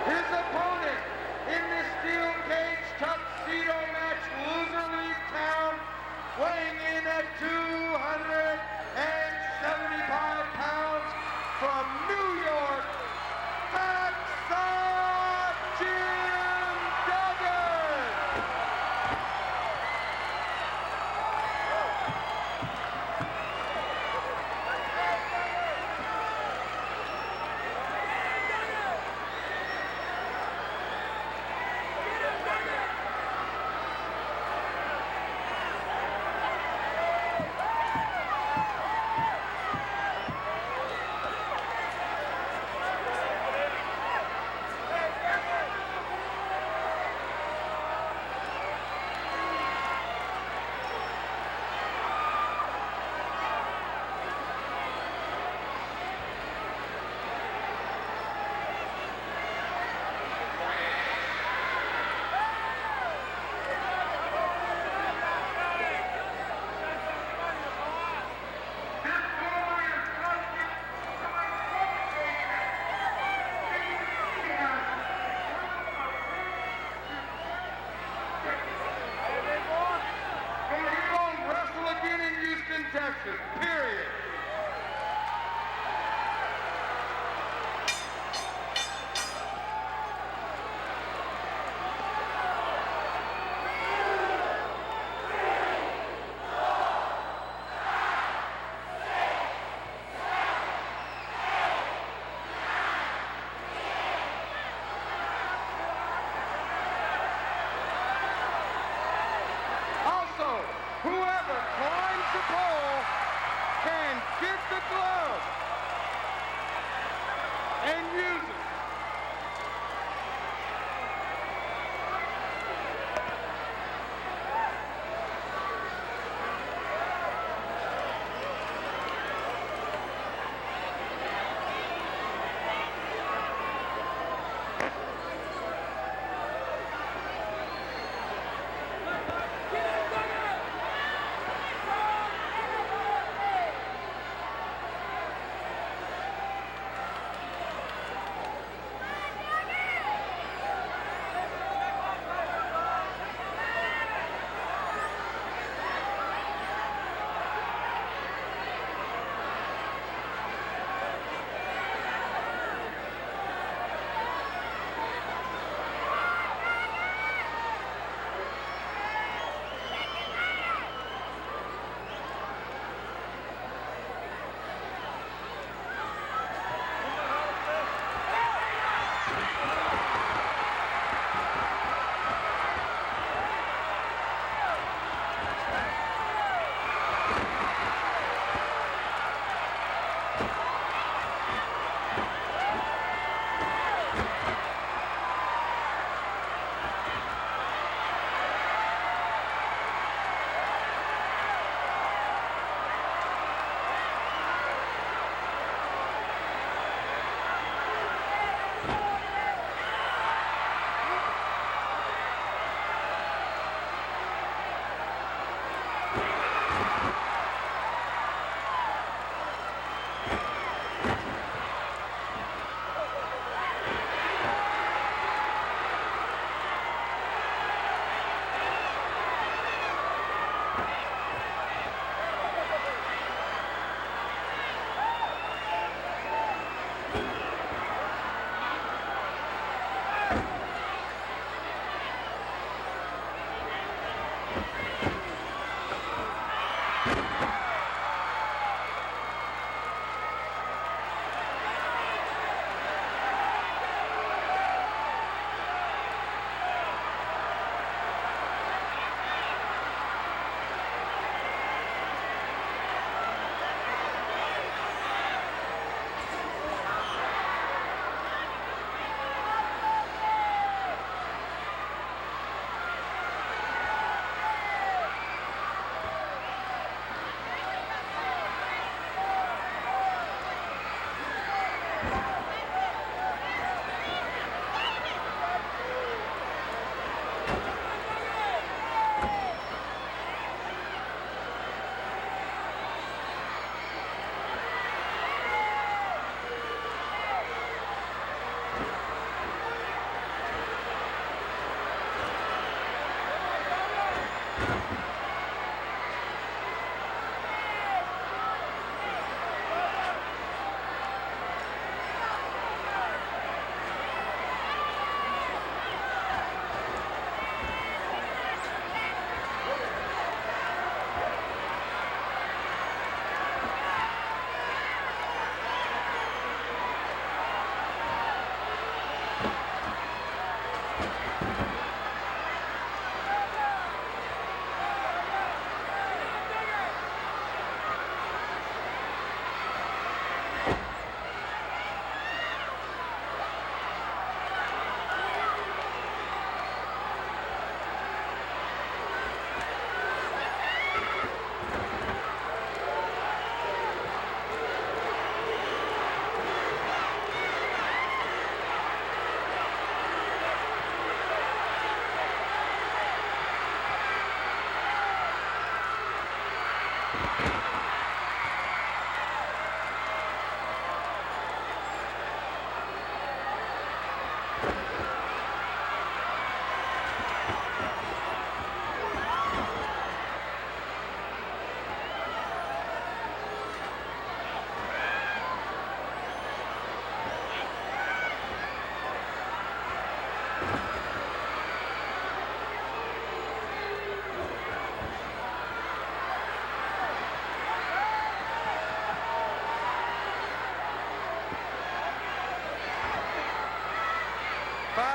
His opponent in this steel cage tuxedo match, loser league town, weighing in at 275 pounds from New York, Hacksaw Jim Duggan.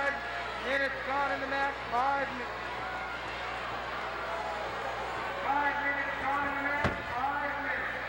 5 minutes gone in the match. 5 minutes. 5 minutes gone in the match. 5 minutes.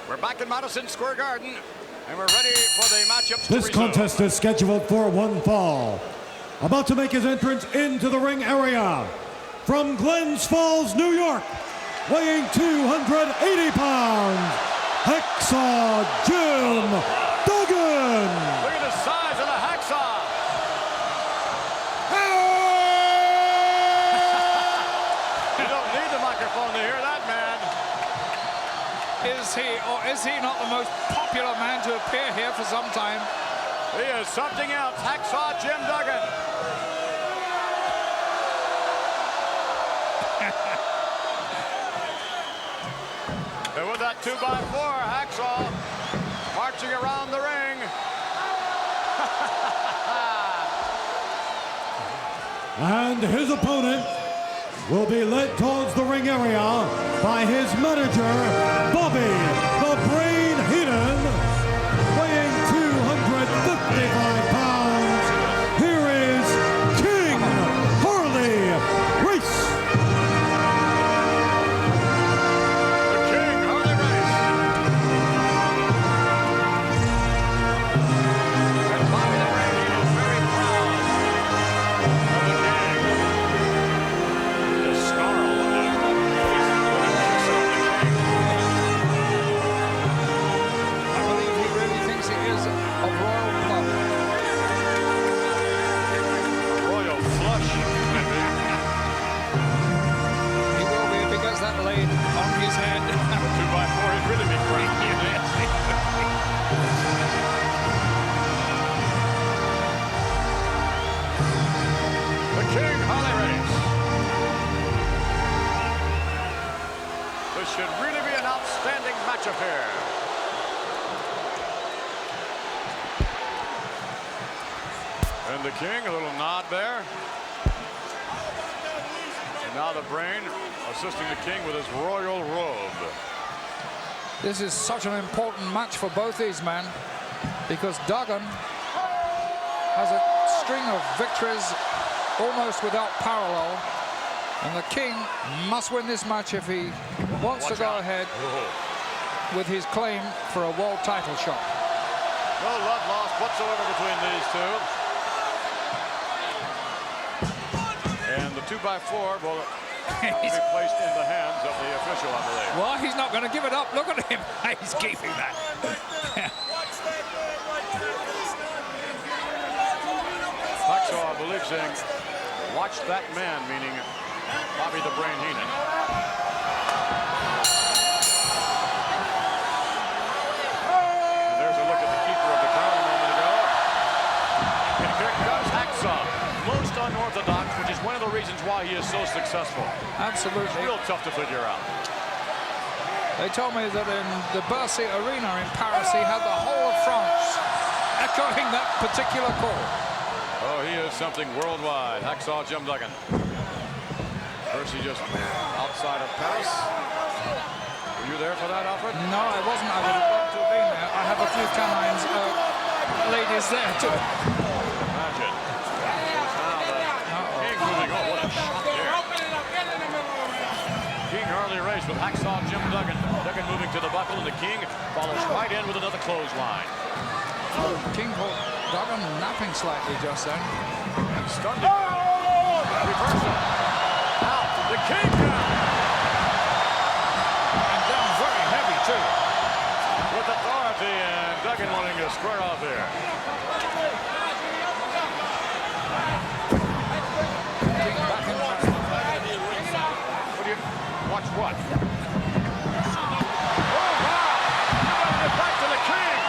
We're back in Madison Square Garden, and we're ready for the matchups. This contest is scheduled for one fall. About to make his entrance into the ring area, from Glens Falls, New York, weighing 280 pounds, Hacksaw Jim Duggan. Look at the size of the hacksaw. You don't need the microphone to hear that, man. Is he, or is he not the most popular popular man to appear here for some time. He is something else. Hacksaw Jim Duggan. And with that 2x4, Hacksaw marching around the ring. And his opponent will be led towards the ring area by his manager, Bobby the Brain Heenan, weighing 255 pounds. Here is King Harley Race. The King, Harley Race. And Bobby the Brain Heenan is very proud of the King. The snarl of him. I believe he really thinks he is of royal blood. Royal flush. He will be if he gets that laid on his head. 2x4 is really big crown. The King Harley Race. This should really be an outstanding matchup here. And the King, a little nod there. And now the Brain assisting the King with his royal robe. This is such an important match for both these men because Duggan has a string of victories almost without parallel, and the King must win this match if he wants to go ahead with his claim for a world title shot. No love lost whatsoever between these two. And the 2x4 will be placed in the hands of the official, I believe. Well, he's not going to give it up. Look at him. He's keeping that. Hacksaw, I believe, saying, watch that man, meaning Bobby the Brain Heenan. And there's a look at the keeper of the crown a moment ago. And here comes Hacksaw. Most unorthodox, which is one of the reasons why he is so successful. Absolutely. It's real tough to figure out. They told me that in the Bercy Arena in Paris, he had the whole of France echoing that particular call. Oh, he is something worldwide. Hacksaw Jim Duggan. Bercy just outside of Paris. Were you there for that, Alfred? No, I wasn't. I would have loved to have been there. I have a few canines ladies there too. Imagine. Now the King moving on. What a shot there. King Harley Race with Hacksaw Jim Duggan. Duggan moving to the buckle, and the King follows right in with another clothesline. King caught Duggan napping slightly just then. And stunned him. Reversal. Out. The King down. And down very heavy too. With authority, and Duggan wanting to square off here. King back in the wrestling. What do you watch? What? Oh wow! Back to the King.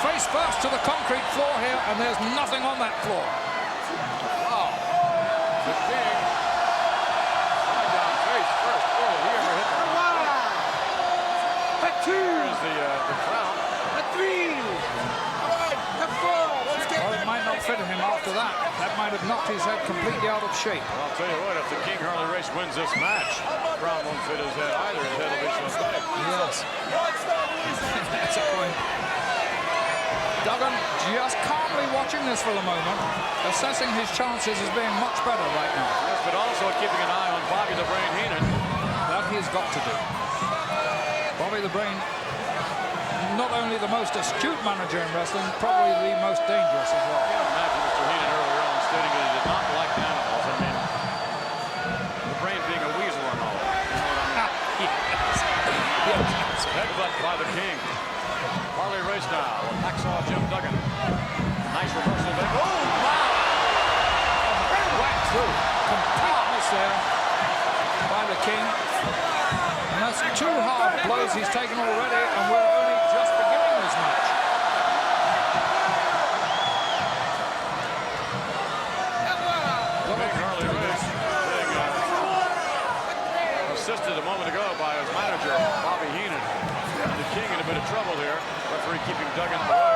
Face first to the concrete floor here, and there's nothing on that floor. Wow. The King. Side down face first. Oh, he ever hit the There's the crown. Well, it might not fit him after that. That might have knocked his head completely out of shape. Well, I'll tell you what, if the King Harley Race wins this match, the crown won't fit his head either. His head will be so big. Yes. That's a point. Duggan just calmly watching this for the moment, assessing his chances as being much better right now. Yes, but also keeping an eye on Bobby the Brain Heenan. That he's got to do. Bobby the Brain, not only the most astute manager in wrestling, probably the most dangerous as well. I can't imagine Mr. Heenan earlier on stating that he did not like animals. I mean, the Brain being a weasel and all. You know what I mean? Yes. Headbutt by the King. Harley Race now with Hacksaw Jim Duggan. Nice reversal there. Oh, wow! Whack through. Complete miss there by the King. That's 2 hard blows he's taken already, and we're only just beginning this match. Big Harley Race being assisted a moment ago by his manager, Bobby Heenan. And the King in a bit of trouble here. Referee keeping Duggan away.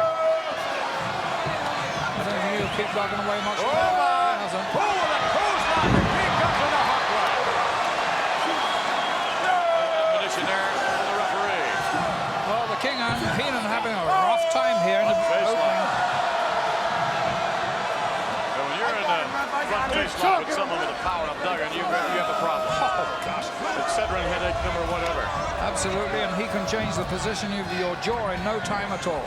I don't think he'll keep Duggan away much Oh, longer. my! He hasn't. Oh, the clothesline! The King comes in the hot way. Admonition there from the referee. Well, the King and Heenan having a rough time here in the opening. So when you're in the front baseline with someone with the power of Duggan, you have a problem. Oh, gosh. Excedrin headache number whatever. Absolutely, and he can change the position of your jaw in no time at all.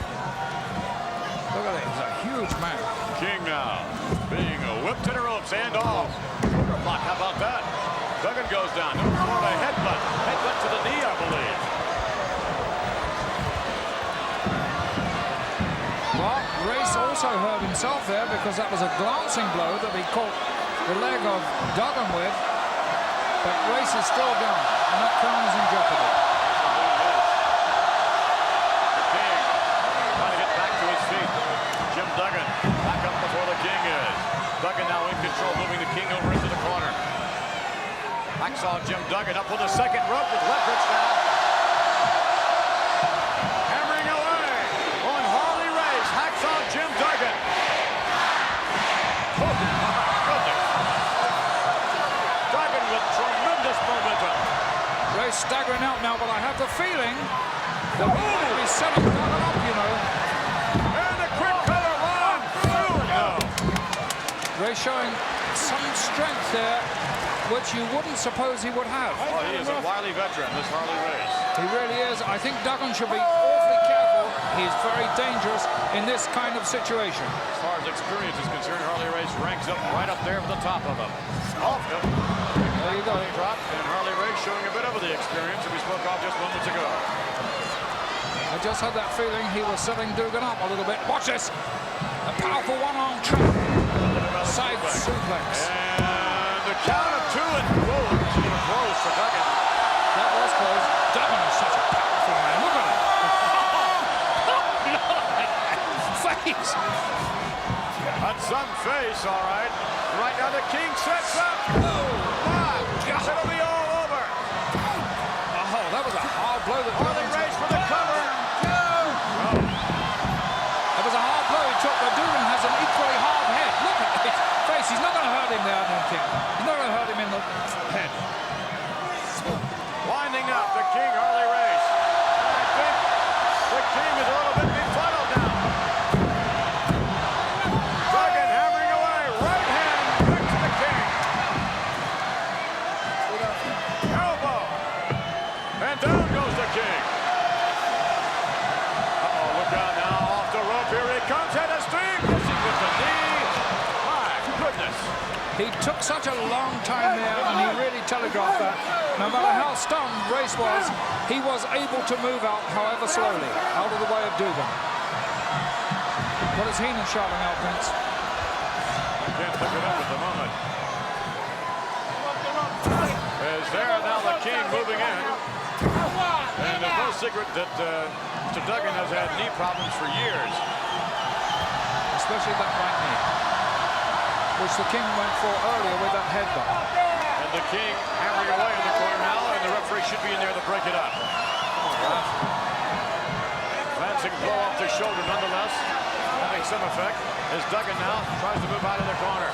Look at it, he's a huge man. King now being whipped to the ropes and off. Quarter block, how about that? Duggan goes down. No more of a headbutt. Headbutt to the knee, I believe. Well, Race also hurt himself there because that was a glancing blow that he caught the leg of Duggan with. But Race is still down, and that crown is in jeopardy. The King trying to get back to his feet. Jim Duggan back up before the King is. Duggan now in control, moving the King over into the corner. Hacksaw Jim Duggan up on the second rope with leverage now. Hammering away on Harley Race. Hacksaw Jim Duggan. Oh, my goodness. Duggan with tremendous momentum. Race staggering out now, but I have the feeling that we might be setting Duggan up, you know. And the quick color line through. No. Race showing some strength there, which you wouldn't suppose he would have. Oh, he is a wily veteran, this Harley Race. He really is. I think Duggan should be awfully careful. He's very dangerous in this kind of situation. As far as experience is concerned, Harley Race ranks up right up there at the top of them. Off him. There you go. Drop, and Harley Race showing a bit of the experience that we spoke of just moments ago. I just had that feeling he was setting Duggan up a little bit. Watch this. A powerful one-arm trap. Side suplex. And the count of 2 and whoa, it's even close for Duggan. That was close. Duggan is such a powerful man. Look at him. Face. That's some face, all right. Right now the King sets up. Oh, my God. It'll be all over. Oh, that was a hard blow. That Harley Race for the cover. That was a hard blow he took, but Duggan has an equally hard head. Look at his face. He's not going to hurt him there, I don't think. He's not going to hurt him in the head. Winding up the King Harley Race. I think the King is a little bit befuddled now. Duggan hammering away. Right hand back to the King. Elbow. And down goes the King. Uh-oh, look out now. Off the rope. Here he comes. Head of steam. Pushing with the knee. My goodness. He took such a long time there, and he really telegraphed that. No matter how stunned Race was, he was able to move out, however slowly, out of the way of Duggan. What is Heenan shouting out, Vince? I can't pick it up at the moment. Is there now the King moving in. And there's no secret that Mr. Duggan has had knee problems for years. Especially that right knee, which the King went for earlier with that headbutt. And the King hammering away in the corner now, and the referee should be in there to break it up. Glancing blow off the shoulder nonetheless, having some effect, as Duggan now tries to move out of the corner.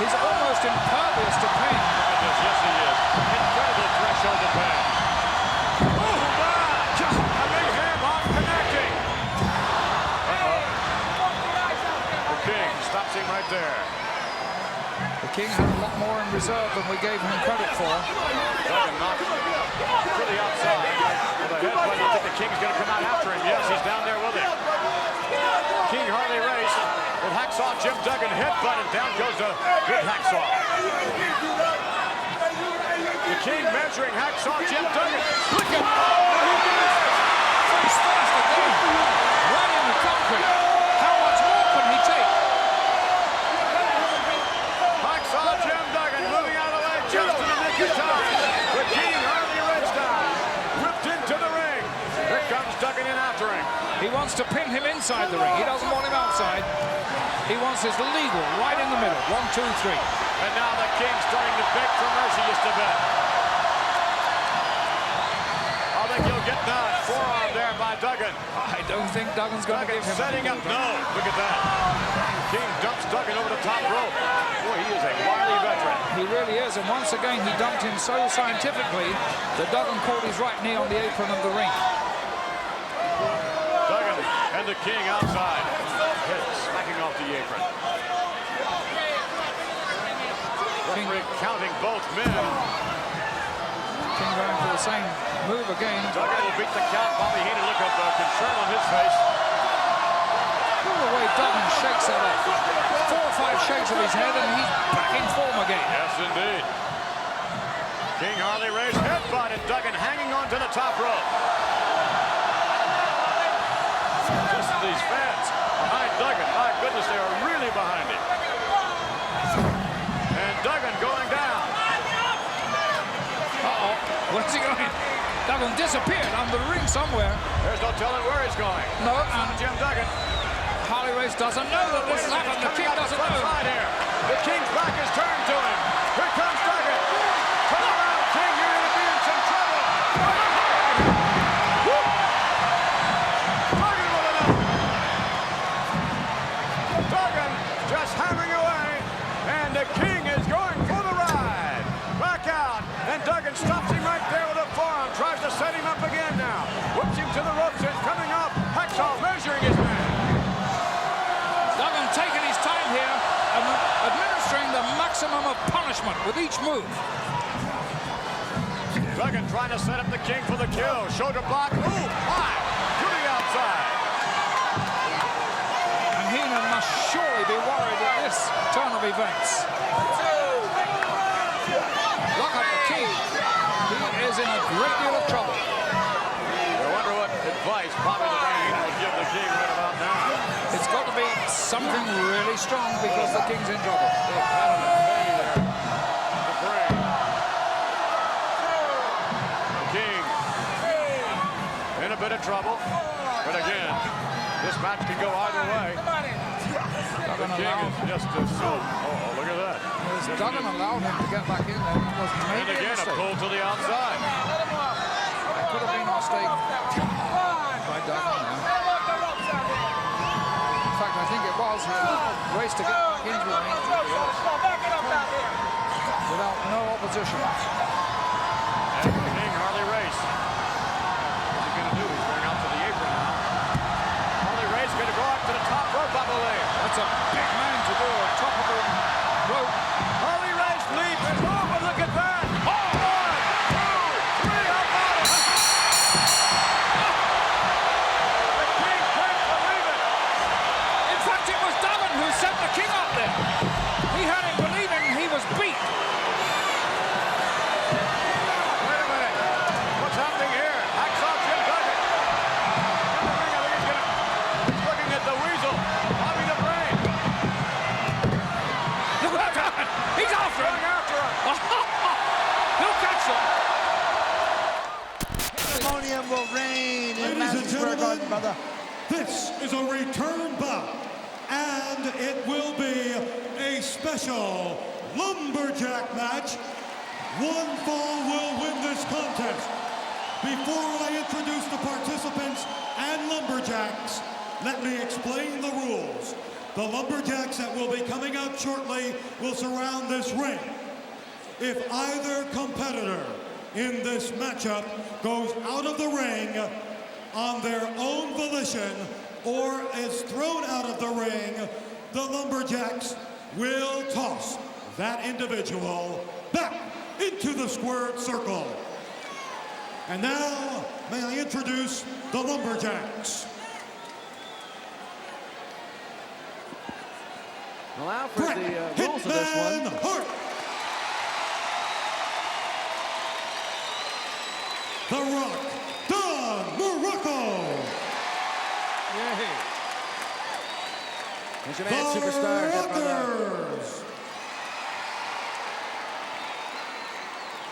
He's almost impervious to pain. Yes, he is. Incredible threshold of pain. Oh, my! A big hand on connecting. The King stops him right there. The King had a lot more in reserve than we gave him credit for. Duggan knocked to the outside with a headbutt. I think the King's going to come out after him. Yes, he's down there with him. King Harley Race with Hacksaw Jim Duggan headbutt, and down goes the good Hacksaw. The King measuring Hacksaw Jim Duggan. Look at Face first again. Right in the concrete. How much more can he take? Hacksaw Jim Duggan moving out of the way just in the nick of time. The King wants to pin him inside the ring. He doesn't want him outside. He wants his legal right in the middle. 1, 2, 3. And now the King starting to beg for mercy just a bit. I think he'll get that forearm there by Duggan. I don't think Duggan's going to give him setting up. No, look at that. King dumps Duggan over the top rope. Boy, he is a wily veteran. He really is, and once again he dumped him so scientifically that Duggan caught his right knee on the apron of the ring. Duggan and the King outside. Head smacking off the apron. Referee counting both men. King going for the same move again. Duggan will beat the count. Bobby Heenan, look at the concern on his face. Look at the way Duggan shakes that off. 4 or 5 shakes of his head and he's back in form again. Yes, indeed. King Harley Race headbutt and Duggan hanging on to the top rope. Just these fans behind Duggan. My goodness, they are really behind him. And Duggan going down. Uh-oh. Where's he going? Duggan disappeared under the ring somewhere. There's no telling where he's going. No, and Jim Duggan. Harley Race doesn't know that this has happened. The King doesn't know. Here. The King's back is turned to him. Here comes Duggan. Turn around, King. You're going to be in some trouble. Duggan with another. Duggan just hammering away. And the King is going for the ride. Back out. And Duggan stops him right there with a forearm. Tries to set him up again now. Whips him to the ropes. It's coming up. Hacksaw measuring his man. Duggan taking his time here and administering the maximum of punishment with each move. Duggan trying to set up the King for the kill. Shoulder block. Ooh, my! To the outside. And Heenan must surely be worried at this turn of events. Look at the King. He is in a great deal of trouble. I wonder what advice Bobby the Brain will give the King right about now. It's got to be something really strong because the King's in trouble. The King in a bit of trouble. But again, this match can go either way. The King is just so... Oh, look at that. Duggan allowed him to get back in there. It was And maybe again, a pull to the outside. It could have been a mistake by Duggan now. In fact, I think it was. He raced to get back into the ring without no opposition. And King Harley Race. What's he going to do? He's going out to the apron now. Harley Race going to go out to the top rope, I believe. That's a big man to do on top of the rope. Harley Race leaps. Oh, but look at that. Oh, 1, 2, 3, how about it? The King can't believe it. In fact, it was Duggan who set the King up there. He had him believing he was beat. Wait a minute. What's happening here? Hacksaw Jim Duggan. In the ring, I think he's looking at the Weasel. Bobby the Brain. Look at Duggan. He's after him. Going after him. He'll catch him. Pandemonium will reign in Ladies and Madison Square Garden, gentlemen, brother. this is a return bout, and it will be a special lumberjack match. One fall will win this contest. Before I introduce the participants and lumberjacks, let me explain the rules. The lumberjacks that will be coming out shortly will surround this ring. If either competitor in this matchup goes out of the ring on their own volition or is thrown out of the ring, the lumberjacks will toss that individual back into the squared circle. And now, may I introduce the lumberjacks. Allow for Bret the rules of this Hitman one. Hart. The Rock, Don Morocco. There's your man, superstar. The Get brother. Rockers.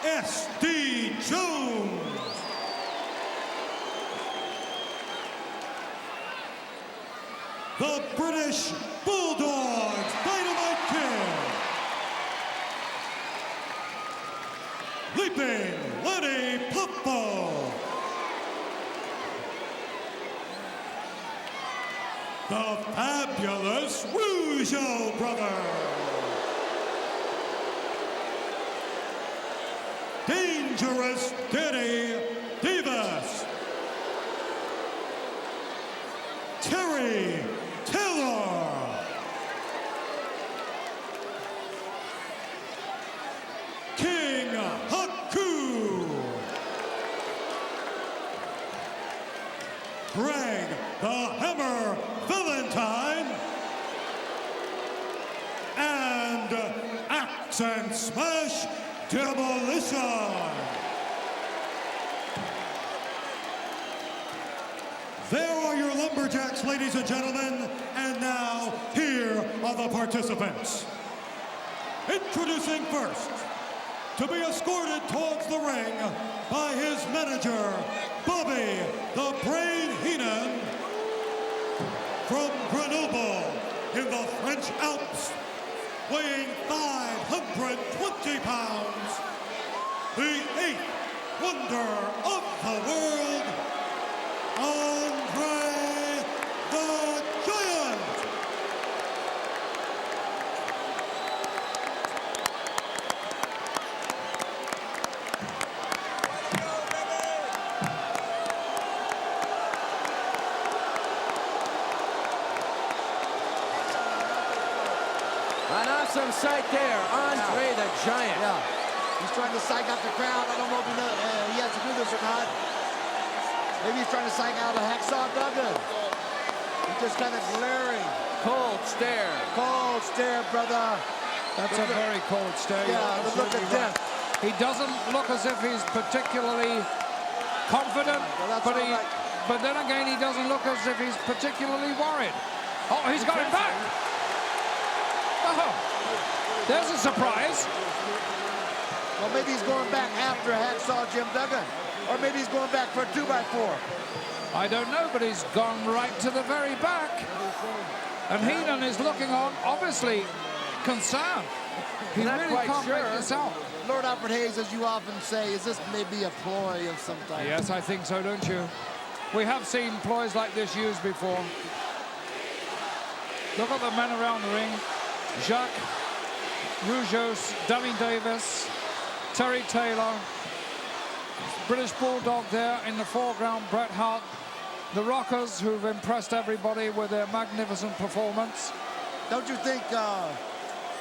S.D. Jones. the British Bulldogs Dynamite Kid. Leaping Lenny Poffo. The Fabulous Rougeau Brothers. Dangerous Danny Davis. Terry Taylor. King Haku. Greg the Hammer Valentine. And Axe and Smash Demolition. There are your Lumberjacks, ladies and gentlemen. And now, here are the participants. Introducing first, to be escorted towards the ring by his manager, Bobby the Brain Heenan, from Grenoble in the French Alps, weighing 520 pounds, the 8th wonder of the world, Andre the Giant. An awesome sight there, Andre the Giant. Yeah, he's trying to psych out the crowd. I don't know if he has to do this or not. Maybe he's trying to psych out a Hacksaw Duggan. He's just kind of glaring. Cold stare. Cold stare, brother. That's a very cold stare. Yeah, the look of death. He doesn't look as if he's particularly confident, Well, that's but all right. but then again, he doesn't look as if he's particularly worried. Oh, he's got him back. Oh, there's a surprise. Well, maybe he's going back after Hacksaw Jim Duggan. Or maybe he's going back for a 2x4. I don't know, but he's gone right to the very back. And Heenan is looking on, obviously concerned. He Not really quite can't sure. make this out. Lord Alfred Hayes, as you often say, is this maybe a ploy of some type? Yes, I think so, don't you? We have seen ploys like this used before. Look at the men around the ring. Jacques, Rougeau, Danny Davis, Terry Taylor, British Bulldog there in the foreground, Bret Hart, the Rockers, who've impressed everybody with their magnificent performance. Don't you think...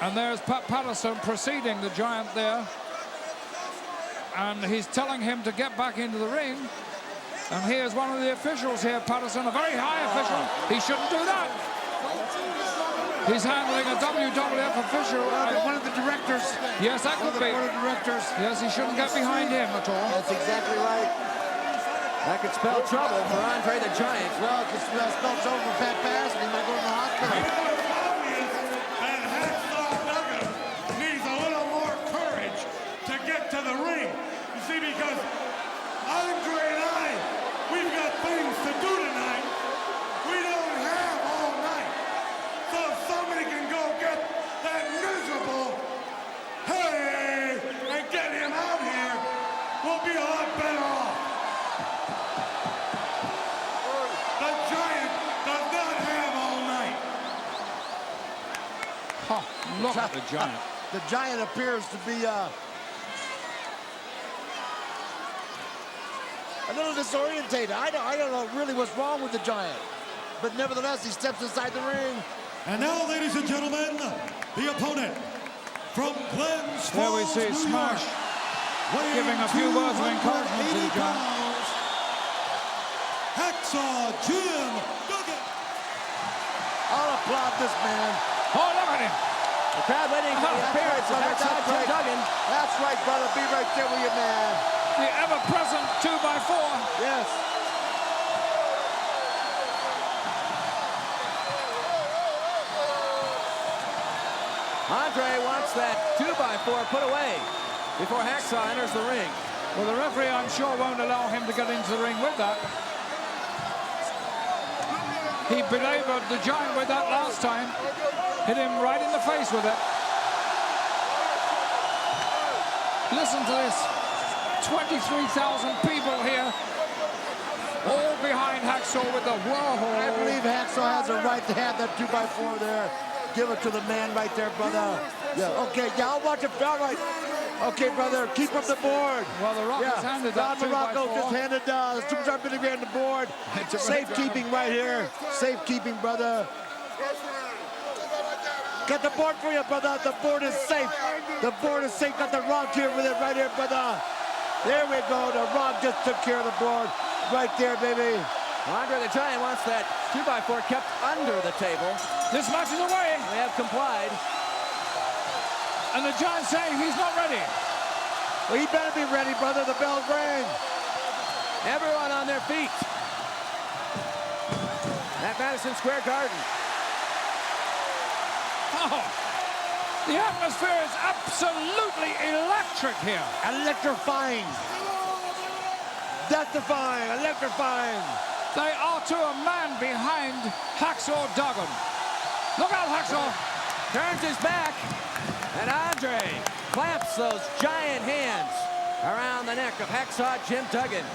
And there's Pat Patterson preceding the Giant there. And he's telling him to get back into the ring. And here's one of the officials here, Patterson, a very high official. He shouldn't do that. He's handling a WWF official. one of the directors. Yes, that could be. One of the directors. Yes, he shouldn't get behind him at all. That's exactly right. That could spell trouble for Andre the Giant. Well, it could spell trouble for Pat Patterson. He might go to the hospital. And Hacksaw Duggan needs a little more courage to get to the ring. You see, because Andre and I, we've got things to do tonight. We don't have all night. So if somebody can go get that miserable hey and get him out here, we'll be a lot better off. The Giant does not have all night. Huh, look at the Giant. The Giant appears to be a little disorientated. I don't know really what's wrong with the Giant. But nevertheless, he steps inside the ring. And now, ladies and gentlemen, the opponent from Glens There we Falls, see New Smash York, giving a few words of encouragement to the Giant. pounds, Hacksaw Jim Duggan. I'll applaud this man. Oh, look at him. The crowd waiting for the appearance of Hacksaw Jim Duggan. That's right, brother. Be right there with your man. The ever-present 2x4. Yes. Andre wants that 2x4 put away before Hacksaw enters the ring. Well, the referee, I'm sure, won't allow him to get into the ring with that. He belabored the Giant with that last time. Hit him right in the face with it. Listen to this. 23,000 people here, all behind Hacksaw with the Warhol. I believe Hacksaw has a right to have that 2x4 there. Give it to the man right there, brother. Yeah, okay, yeah, I'll watch it. All right. Okay, brother, keep up the board. Well, the Rock has handed that Don Muraco 2x4. just handed the Superstar Vinegar on the board. Safekeeping right here. Safekeeping, brother. Got the board for you, brother. The board is safe. The board is safe. Got the Rock here with it right here, brother. There we go. The Rock just took care of the board. Right there, baby. Andre the Giant wants that 2x4 kept under the table. This match is away. We have complied. And the Giant saying he's not ready. Well, he better be ready, brother. The bell's rang. Everyone on their feet at Madison Square Garden. Oh, the atmosphere is absolutely electric here. Electrifying. Death-defying. Electrifying. They are to a man behind Hacksaw Duggan. Look out, Hacksaw. Turns his back, and Andre clamps those giant hands around the neck of Hacksaw Jim Duggan.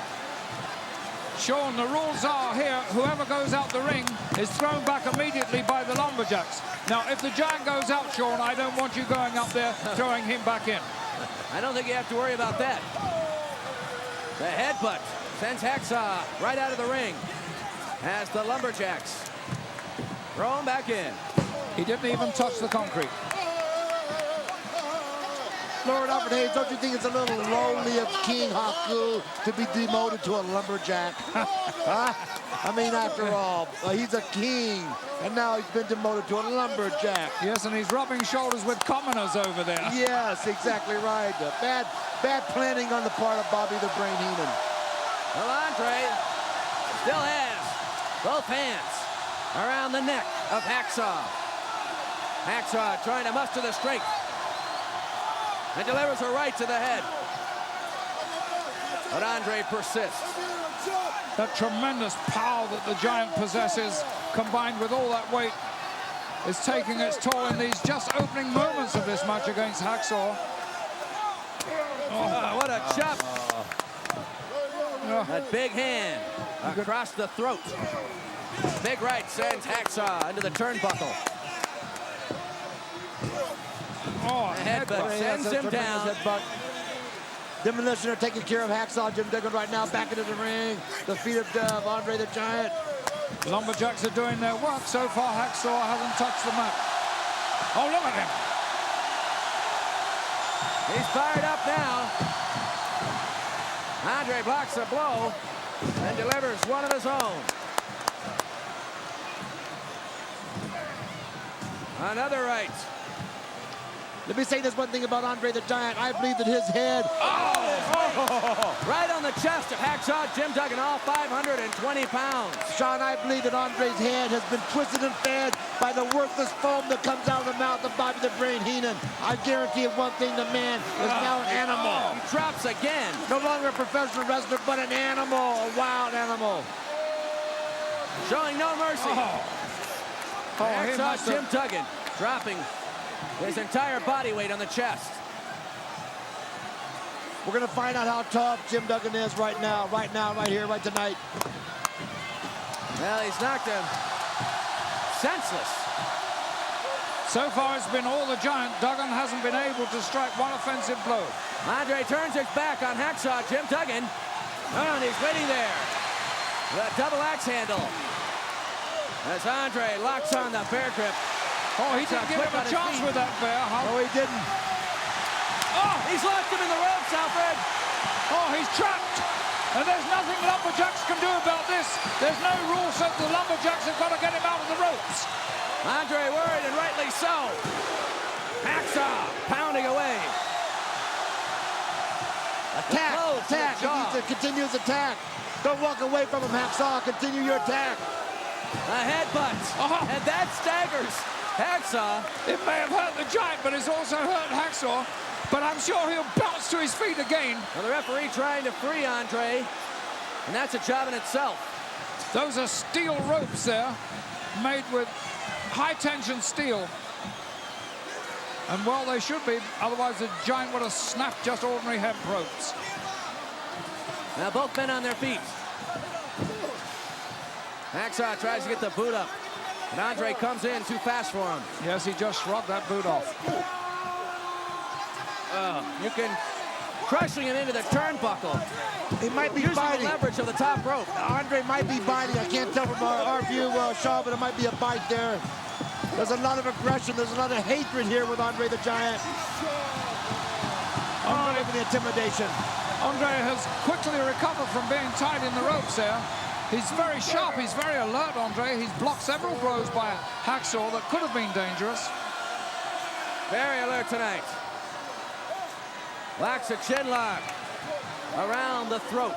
Sean, the rules are here, whoever goes out the ring is thrown back immediately by the Lumberjacks. Now, if the Giant goes out, Sean, I don't want you going up there throwing him back in. I don't think you have to worry about that. The headbutt sends Hacksaw right out of the ring as the Lumberjacks throw him back in. He didn't even touch the concrete. Lord Alfred Hayes, don't you think it's a little lonely of King Haku to be demoted to a lumberjack? Huh? I mean, after all, he's a king, and now he's been demoted to a lumberjack. Yes, and he's rubbing shoulders with commoners over there. Yes, exactly right. Bad planning on the part of Bobby the Brain Heenan. Well, Andre still has both hands around the neck of Hacksaw. Hacksaw trying to muster the strength and delivers a right to the head. But Andre persists. That tremendous power that the Giant possesses, combined with all that weight, is taking its toll in these just opening moments of this match against Hacksaw. Oh, what a chop. That big hand across the throat. Big right sends Hacksaw into the turnbuckle. Oh, Headbutt sends him down. Demolition are taking care of Hacksaw Jim Duggan right now, back into the ring. The feet of Andre the Giant. Lumberjacks are doing their work. So far, Hacksaw hasn't touched the mat. Oh, look at him. He's fired up now. Andre blocks a blow and delivers one of his own. Another right. Let me say this one thing about Andre the Giant. I believe that his head... Right on the chest of Hacksaw Jim Duggan, all 520 pounds. Sean, I believe that Andre's head has been twisted and fed by the worthless foam that comes out of the mouth of Bobby the Brain Heenan. I guarantee you one thing, the man is now an animal. He drops again. No longer a professional wrestler, but an animal, a wild animal. Showing no mercy. Hacksaw Jim Duggan dropping his entire body weight on the chest. We're going to find out how tough Jim Duggan is right now, right here, right tonight. Well, he's knocked him senseless. So far, it's been all the Giant. Duggan hasn't been able to strike one offensive blow. Andre turns his back on Hacksaw Jim Duggan. And he's waiting there. The double axe handle. As Andre locks on the bear grip. Oh, he didn't give him a chance with that bear, huh? No, he didn't. Oh, he's locked him in the ropes, Alfred. Oh, he's trapped. And there's nothing Lumberjacks can do about this. There's no rule, so the Lumberjacks have got to get him out of the ropes. Andre worried, and rightly so. Hacksaw pounding away. Attack, attack. He needs to continue his attack. Don't walk away from him, Hacksaw. Continue your attack. A headbutt, and that staggers Hacksaw. It may have hurt the Giant, but it's also hurt Hacksaw. But I'm sure he'll bounce to his feet again. Well, the referee trying to free Andre, and that's a job in itself. Those are steel ropes there, made with high-tension steel. And well, they should be, otherwise the Giant would have snapped just ordinary hemp ropes. Now both men on their feet. Hacksaw tries to get the boot up, and Andre comes in too fast for him. Yes, he just shrugged that boot off. You can crushing him into the turnbuckle. He might be Using biting. the leverage of the top rope. Andre might be biting. I can't tell from our view, Shaw, but it might be a bite there. There's a lot of aggression. There's a lot of hatred here with Andre the Giant. Andre for the intimidation. Andre has quickly recovered from being tied in the ropes there. He's very sharp, he's very alert, Andre. He's blocked several blows by Hacksaw that could have been dangerous. Very alert tonight. Locks a chin lock around the throat.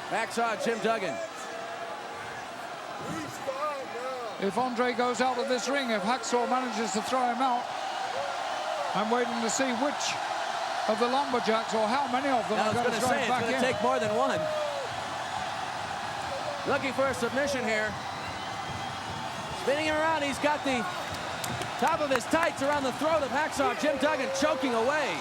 Hacksaw Jim Duggan. If Andre goes out of this ring, if Hacksaw manages to throw him out, I'm waiting to see which of the lumberjacks or how many of them I are was going to throw him it's back going in. to take more than one. Looking for a submission here. Spinning him around, he's got the top of his tights around the throat of Hacksaw Jim Duggan, choking away.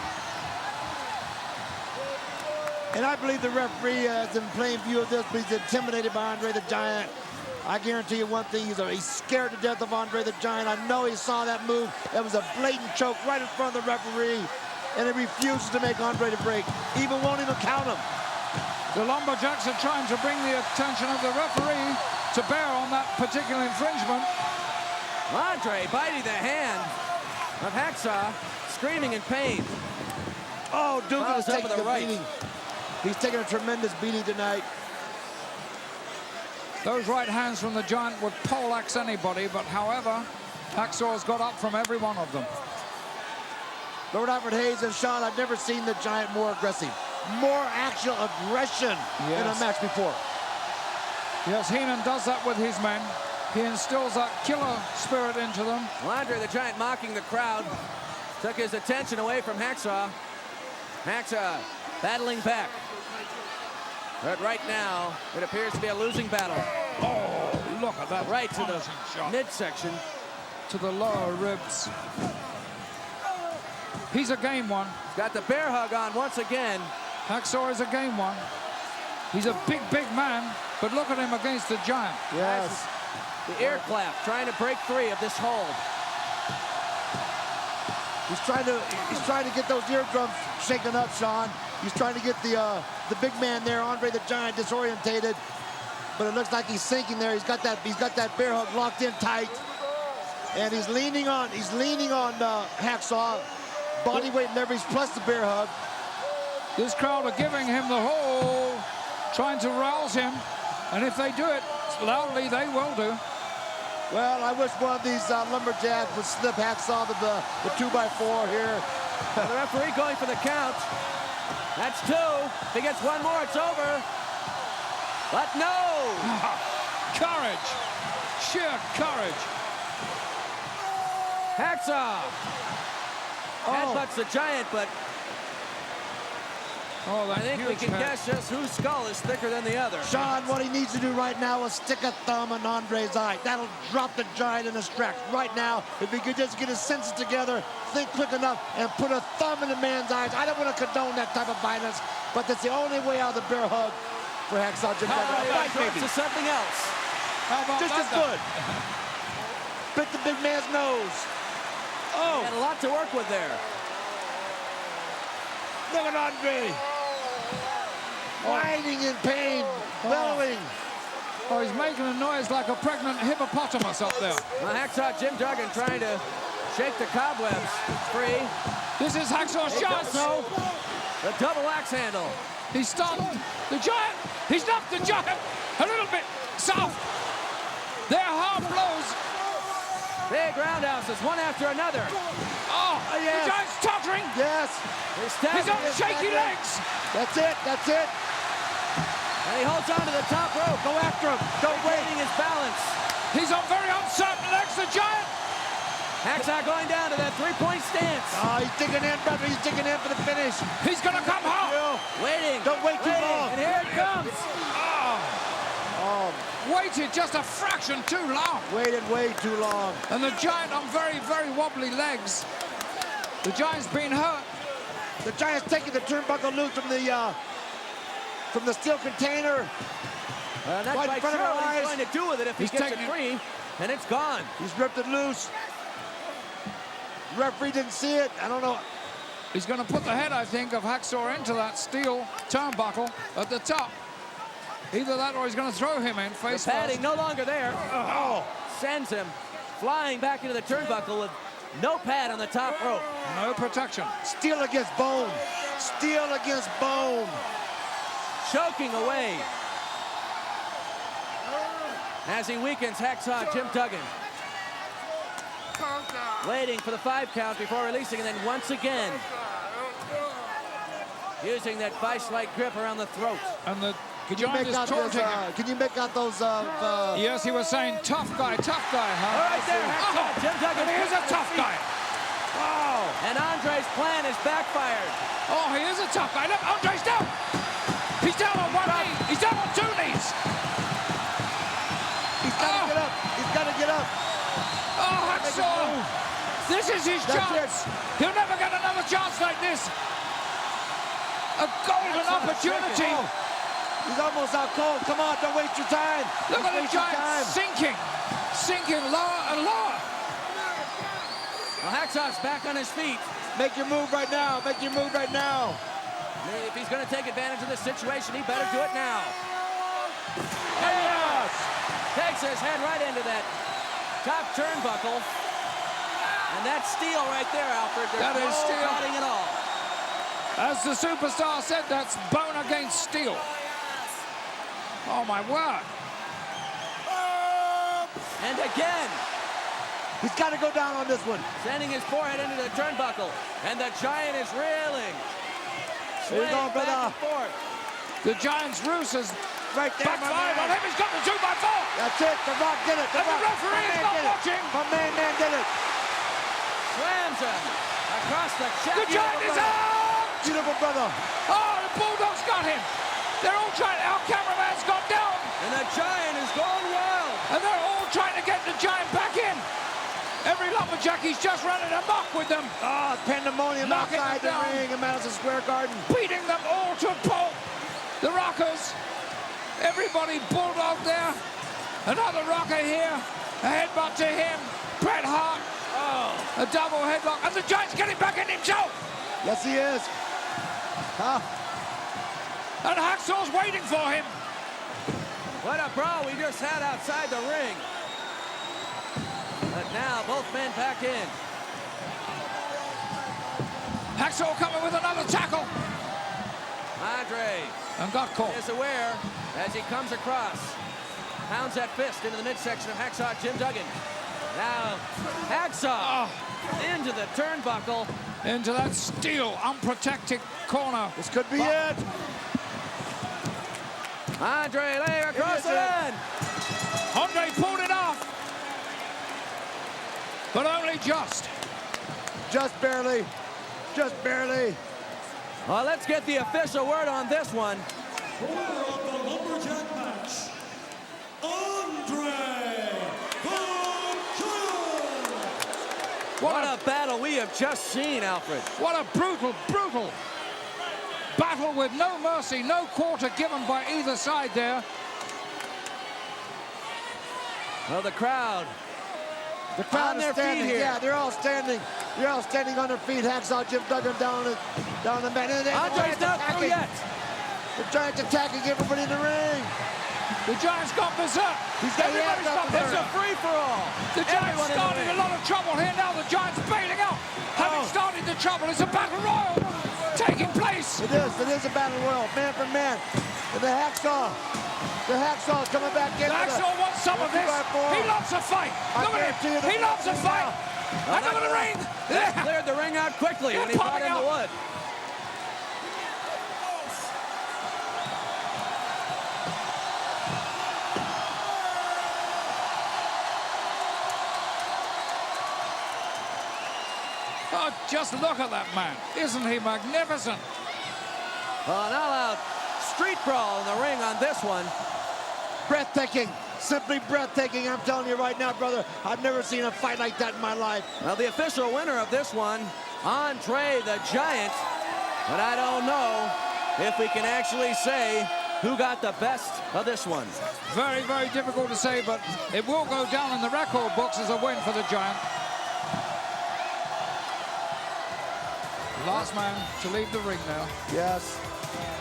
And I believe the referee is in plain view of this, but he's intimidated by Andre the Giant. I guarantee you one thing, he's scared to death of Andre the Giant. I know he saw that move. That was a blatant choke right in front of the referee, and he refuses to make Andre to break. Even won't even count him. The lumberjacks are trying to bring the attention of the referee to bear on that particular infringement. Andre biting the hand of Hacksaw, screaming in pain. Oh, Dugan is Follows up taking with a a right. beating. He's taking a tremendous beating tonight. Those right hands from the Giant would poleaxe anybody, but however, Hacksaw's got up from every one of them. Lord Alfred Hayes and Sean, I've never seen the Giant more aggressive. More actual aggression in a Yes. match before. Yes, Heenan does that with his men. He instills that killer spirit into them. Andre the Giant mocking the crowd. Took his attention away from Hacksaw. Hacksaw battling back. But right now, it appears to be a losing battle. Oh, look at that. Right to the punishing shot. midsection. To the lower ribs. He's a game one. Got the bear hug on once again. Hacksaw is a game one. He's a big, big man, but look at him against the Giant. Yes. The ear clap, trying to break free of this hold. He's trying to get those eardrums shaken up, Sean. He's trying to get the big man there, Andre the Giant, disorientated. But it looks like he's sinking there. He's got that bear hug locked in tight. And he's leaning on Hacksaw. Body weight leverage plus the bear hug. This crowd are giving him the whole, trying to rouse him. And if they do it loudly, they will do. Well, I wish one of these lumberjacks would slip Hacksaw the 2x4 here. The referee going for the count. That's two. If he gets one more, it's over. But no! Courage. Sheer courage. Hacksaw headbutts the Giant, but Oh, that I think we huge can head. guess just whose skull is thicker than the other. Sean, what he needs to do right now is stick a thumb in Andre's eye. That'll drop the Giant in his tracks. Right now, if he could just get his senses together, think quick enough, and put a thumb in the man's eyes. I don't want to condone that type of violence, but that's the only way out of the bear hug for Hacksaw Jim Duggan. A fight, Drops maybe. to something else. How about Just that as then? good. Bit the big man's nose. Oh, Had a lot to work with there. look at Andre. Whining in pain, bellowing. Oh, he's making a noise like a pregnant hippopotamus up there. Well, Hacksaw Jim Duggan trying to shake the cobwebs free. This is Hacksaw's chance. So, the double axe handle. He's stunned the Giant. He's knocked the Giant a little bit south. They're hard blows. Big roundhouses, one after another. Oh, yes. the Giant's tottering. Yes, He's on shaky legs. that's it, that's it. And he holds on to the top rope. Go after him, don't wait. Regaining his balance. He's on very uncertain legs, the Giant. Hacksaw going down to that three-point stance. Oh, he's digging in, brother, he's digging in for the finish. He's going to come home. Waiting. Don't wait too waiting, long. And here it comes. Oh, waited just a fraction too long. Waited way too long. And the Giant on very, very wobbly legs. The Giant's been hurt. The Giant's taking the turnbuckle loose from the steel container. Not Right in quite front sure of our what he's eyes. going to do with it if he He's gets it taking it. free, and it's gone. He's ripped it loose. Referee didn't see it. I don't know. He's going to put the head, I think, of Hacksaw into that steel turnbuckle at the top. Either that or he's going to throw him in The face padding first. no longer there. Oh, Sends him flying back into the turnbuckle with no pad on the top rope. No protection. steel against bone. Steel against bone. Choking away as he weakens Hacksaw Jim Duggan. Waiting for the 5 count before releasing, and then once again using that vice-like grip around the throat. And the Can you Giant make is out taunting him. those? Can you make out those? Yes, he was saying tough guy, huh? All right there, Hacksaw Jim Duggan. And he is a tough guy. And Andre's plan is backfired. Oh, he is a tough guy. Look, Andre's down. He's down on one knee. He's down on 2 knees. He's got to get up. He's got to get up. Oh, Hacksaw. This is his That's chance. He'll never get another chance like this. A golden opportunity. Oh, he's almost out cold. Come on, don't waste your time. Look Don't at the waste your Giant time. sinking lower and lower. Well, Hacksaw's back on his feet. Make your move right now. Make your move right now. If he's going to take advantage of this situation, he better do it now. Yes. Takes his head right into that top turnbuckle. And that's steel right there, Alfred. There's That is no steel. padding at all. As the superstar said, that's bone against steel. Oh, my word. And again, He's got to go down on this one. sending his forehead into the turnbuckle. And the Giant is reeling. Here you Swaying go, brother. back and forth. The Giant's ruse is Right there, my backfired on man. him. He's got the 2x4. That's it. The Rock did it. And the Rock. referee My is man not did it. watching. My man did it. Slams him across the chest. The Giant is out. Beautiful brother. Oh, the Bulldog's got him. They're all trying. Our cameraman's gone down. And the Giant is going wild. And they're all trying to get the Giant back in. Every lumberjackie's just running amok with them, Oh, pandemonium Knocking outside them the down. ring in Madison Square Garden. beating them all to pulp. The Rockers, everybody Bulldog there. Another Rocker here. A headbutt to him. Bret Hart. Oh, a double headlock. And the Giant's getting back in himself. Yes, he is. Huh? And Hacksaw's waiting for him. What a brawl we just had outside the ring. But now both men back in. Hacksaw coming with another tackle. Andre And got caught. is aware as he comes across. Pounds that fist into the midsection of Hacksaw Jim Duggan. Now Hacksaw into the turnbuckle. Into that steel, unprotected corner. This could be it. Andre laying across It is the it. end. Andre pulled it off. But only just. Just barely. Just barely. Well, let's get the official word on this one. Winner of the lumberjack match, Andre the Giant. What a battle we have just seen, Alfred. What a brutal, brutal battle with no mercy, no quarter given by either side there. Well, the crowd The crowd on is their feet standing. here. Yeah, they're all standing. They're all standing on their feet. Hacksaw Jim Duggan down the mat. And then Andre's not through yet. The Giants attacking everybody in the ring. The Giants got berserk. He's got the Everybody's ass got up It's there. a free-for-all. The Giants Everyone in the started ring. a lot of trouble here. Now the Giants bailing out. Having started the trouble, it's a battle royal taking place. It is a battle royal, man for man. And the Hacksaw's coming back in. Hacksaw wants some of this. He loves a fight. Look at guarantee you him. that He loves a right fight. now. And look at the ring. They cleared the ring out quickly when he brought in the wood. Oh, just look at that man. Isn't he magnificent? An all-out street brawl in the ring on this one. Breathtaking. simply breathtaking. I'm telling you right now, brother, I've never seen a fight like that in my life. Well, the official winner of this one, Andre the Giant. But I don't know if we can actually say who got the best of this one. Very, very difficult to say, but it will go down in the record books as a win for the Giant. Last man to leave the ring now. Yes.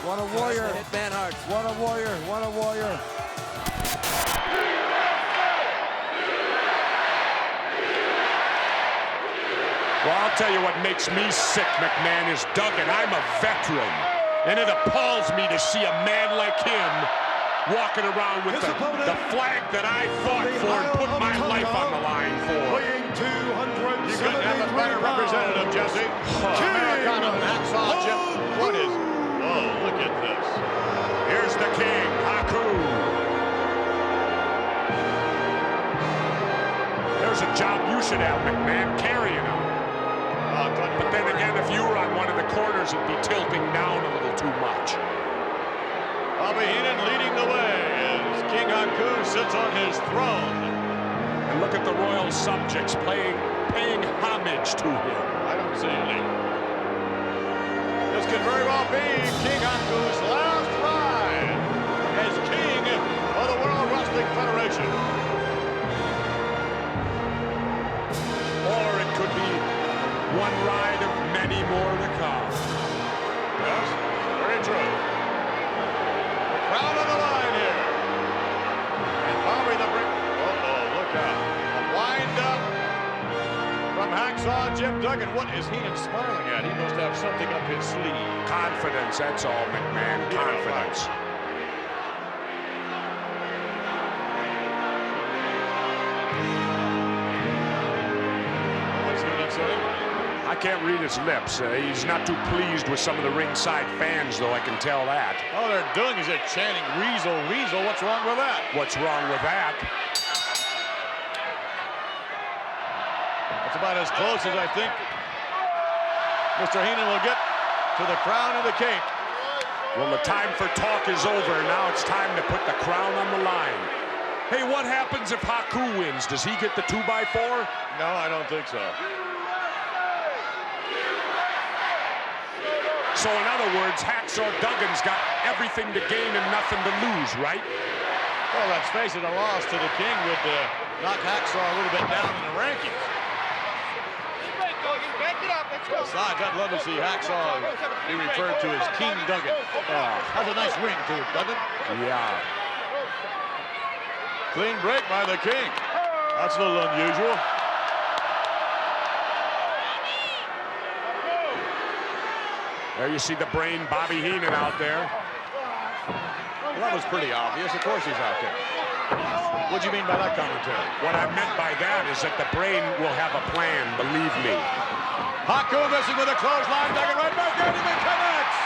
What a warrior. Hit Van Hart. What a warrior. What a warrior. Well, I'll tell you what makes me sick, McMahon, is Duggan. I'm a veteran, and it appalls me to see a man like him walking around with the flag that I fought for and put my life on the line for. Weighing 270 You couldn't have a better representative, Jesse. Americano Hacksaw Jim. What is? Oh, look at this. Here's the king, Haku. There's a job you should have, McMahon, carrying him. But then again, if you were on one of the corners, it'd be tilting down a little too much. Bobby Heenan leading the way as King Haku sits on his throne. And look at the royal subjects paying homage to him. I don't see any. This could very well be King Haku's last ride as king of the World Wrestling Federation. Or it could be one ride of many more to come. Yes, very true. The crown on the line here. And Bobby the Brick. Uh-oh, look out. A wind up from Hacksaw Jim Duggan. What is Heenan smiling at? He must have something up his sleeve. Confidence, that's all, McMahon. Confidence. What's Heenan saying? I can't read his lips. He's not too pleased with some of the ringside fans, though, I can tell that. All they're doing is they're chanting, Weasel, Weasel. What's wrong with that? What's wrong with that? That's about as close as I think Mr. Heenan will get to the crown of the king. Well, the time for talk is over. Now it's time to put the crown on the line. Hey, what happens if Haku wins? Does he get the 2x4? No, I don't think so. So in other words, Hacksaw Duggan's got everything to gain and nothing to lose, right? Well, let's face it, a loss to the king would knock Hacksaw a little bit down in the rankings. Besides, I'd love to see Hacksaw be referred to as King Duggan. Has a nice ring to it, doesn't it? Yeah. Clean break by the king. That's a little unusual. There you see the brain, Bobby Heenan, out there. Well, that was pretty obvious. Of course he's out there. What do you mean by that commentary? What I meant by that is that the brain will have a plan, believe me. Haku missing with a clothesline. Duggan right back in. He connects.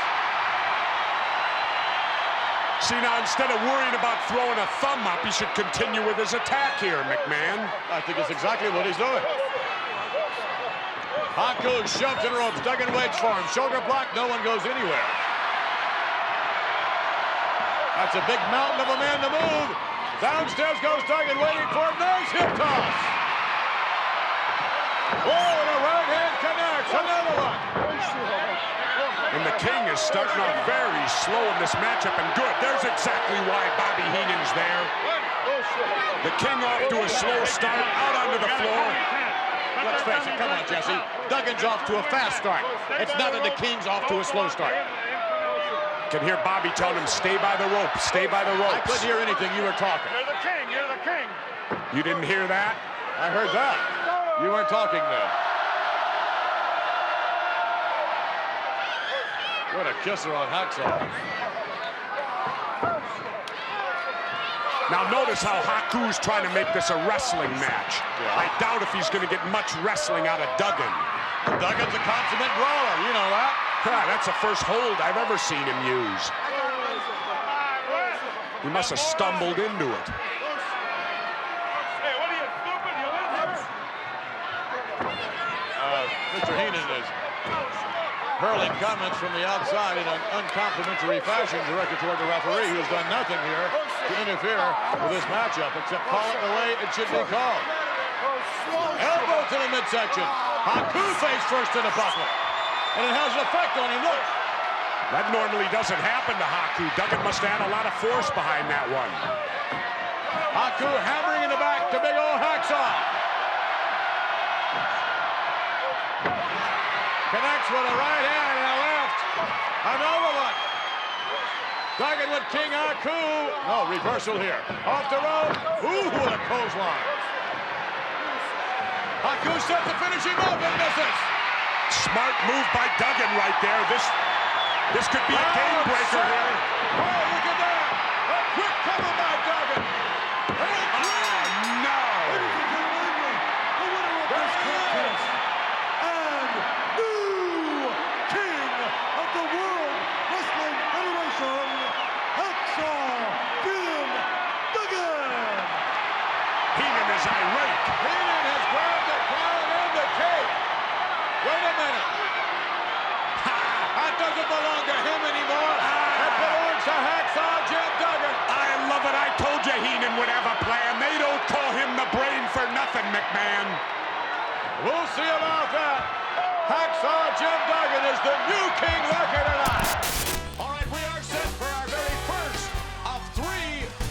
See, now, instead of worrying about throwing a thumb up, he should continue with his attack here, McMahon. I think it's exactly what he's doing. Haku shoves and ropes. Duggan waits for him. Shoulder block. No one goes anywhere. That's a big mountain of a man to move. Downstairs goes Duggan, waiting for him. Nice hip toss. Oh, and a right hand connects. Another one. And the king is starting off very slow in this matchup, and good. There's exactly why Bobby Heenan's there. The king off to a slow start, out onto the floor. Let's face it. Come on, Jesse. Duggan's off to a fast start. It's not that the king's off to a slow start. Can hear Bobby telling him, stay by the ropes, stay by the ropes. I couldn't hear anything. You were talking. You're the king. You're the king. You didn't hear that? I heard that. You weren't talking then. What a kisser on Hacksaw. Now notice how Haku's trying to make this a wrestling match. Yeah. I doubt if he's going to get much wrestling out of Duggan. Duggan's a consummate brawler. You know that. Yeah, that's the first hold I've ever seen him use. He must have stumbled into it. Hey, what are you, stupid? You live here? Mr. Heenan is Hurling comments from the outside in an uncomplimentary fashion directed toward the referee, who's done nothing here to interfere with this matchup, except call it the way it should be called. Elbow to the midsection. Haku face first to the buckle. And it has an effect on him. Look. That normally doesn't happen to Haku. Duggan must have had a lot of force behind that one. Haku hammering in the back to big old Hacksaw. Connects with a right hand and a left. Another one. Duggan with King Haku. No, reversal here. Off the rope. Ooh, what a clothesline. Haku set to finish him up and misses. Smart move by Duggan right there. This could be a game breaker here. Oh, look at that. A quick cover by Duggan. Heenan would have a plan. They don't call him the brain for nothing, McMahon. We'll see about that. Hacksaw Jim Duggan is the new king record tonight. All right, we are set for our very first of 3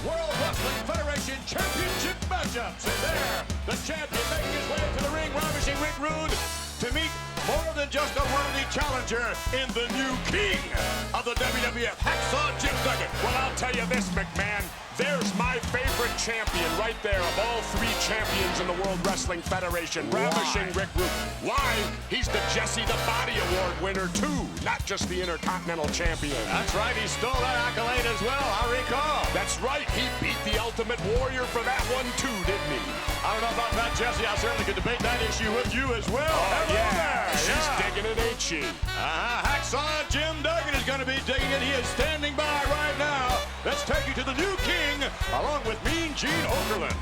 World Wrestling Federation Championship matchups. And there, the champion making his way to the ring, Ravishing Rick Rude, to meet more than just a worthy challenger in the new king of the WWF, Hacksaw Jim Duggan. Well, I'll tell you this, McMahon. There's my favorite champion right there of all 3 champions in the World Wrestling Federation. Ravishing Rick Rude. Why? He's the Jesse the Body Award winner, too. Not just the Intercontinental Champion. That's right. He stole that accolade as well, I recall. That's right. He beat the Ultimate Warrior for that one, too, didn't he? I don't know about that, Jesse. I certainly could debate that issue with you as well. Oh, yeah. She's digging it, ain't she? Hacksaw Jim Duggan is going to be digging it. He is standing by right now. Let's take you to the new king, along with Mean Gene Okerlund.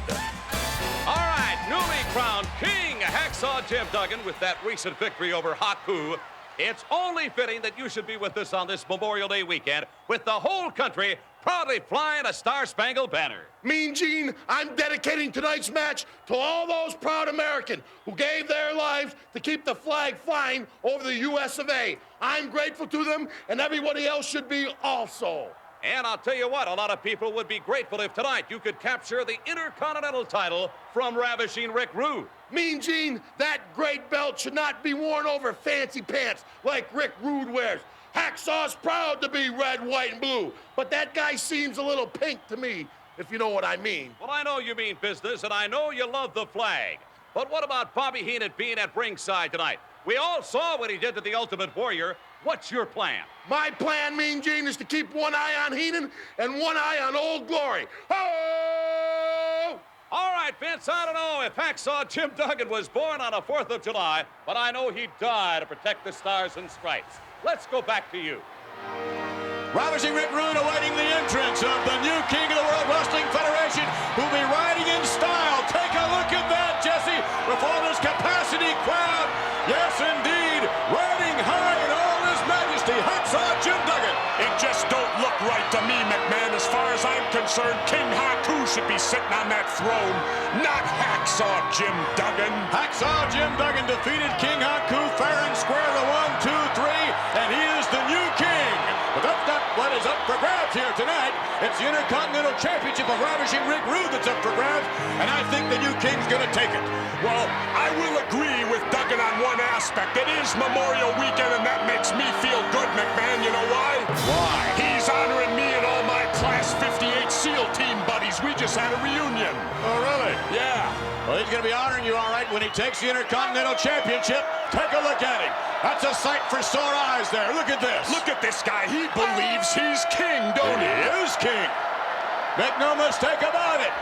All right, newly crowned King Hacksaw Jim Duggan with that recent victory over Haku. It's only fitting that you should be with us on this Memorial Day weekend with the whole country proudly flying a Star-Spangled Banner. Mean Gene, I'm dedicating tonight's match to all those proud Americans who gave their lives to keep the flag flying over the US of A. I'm grateful to them, and everybody else should be also. And I'll tell you what, a lot of people would be grateful if tonight you could capture the Intercontinental title from Ravishing Rick Rude. Mean Gene, that great belt should not be worn over fancy pants like Rick Rude wears. Hacksaw's proud to be red, white, and blue, but that guy seems a little pink to me, if you know what I mean. Well, I know you mean business, and I know you love the flag. But what about Bobby Heenan being at ringside tonight? We all saw what he did to the Ultimate Warrior. What's your plan? My plan, Mean Gene, is to keep one eye on Heenan and one eye on Old Glory. Oh! All right, Vince, I don't know if Hacksaw Jim Duggan was born on a 4th of July, but I know he died to protect the Stars and Stripes. Let's go back to you. Ravishing Rick Rude awaiting the entrance of the new king of the World Wrestling Federation, who'll be riding in style. Take a look at that, Jesse, before this capacity crowd. Yes, indeed, riding high in all his majesty, Hacksaw Jim Duggan. It just don't look right to me, McMahon. As far as I'm concerned, King Haku should be sitting on that throne, not Hacksaw Jim Duggan. Hacksaw Jim Duggan defeated King Haku fair and square to 1, 2, 3, and he is the new king. But that's not what is up for grabs here tonight. It's the Intercontinental Championship of Ravishing Rick Rude that's up for grabs, and I think the new king's going to take it. Well, I will agree with Duggan on one aspect. It is Memorial Weekend, and that makes me feel good, McMahon. You know why? Why? He's honoring me and all my Class 58 SEAL team buddies. We just had a reunion. Oh, really? Yeah. Well, he's going to be honoring you, all right, when he takes the Intercontinental Championship. Take a look at him. That's a sight for sore eyes there. Look at this. Look at this guy. He believes he's king, don't he? He is king. Make no mistake about it.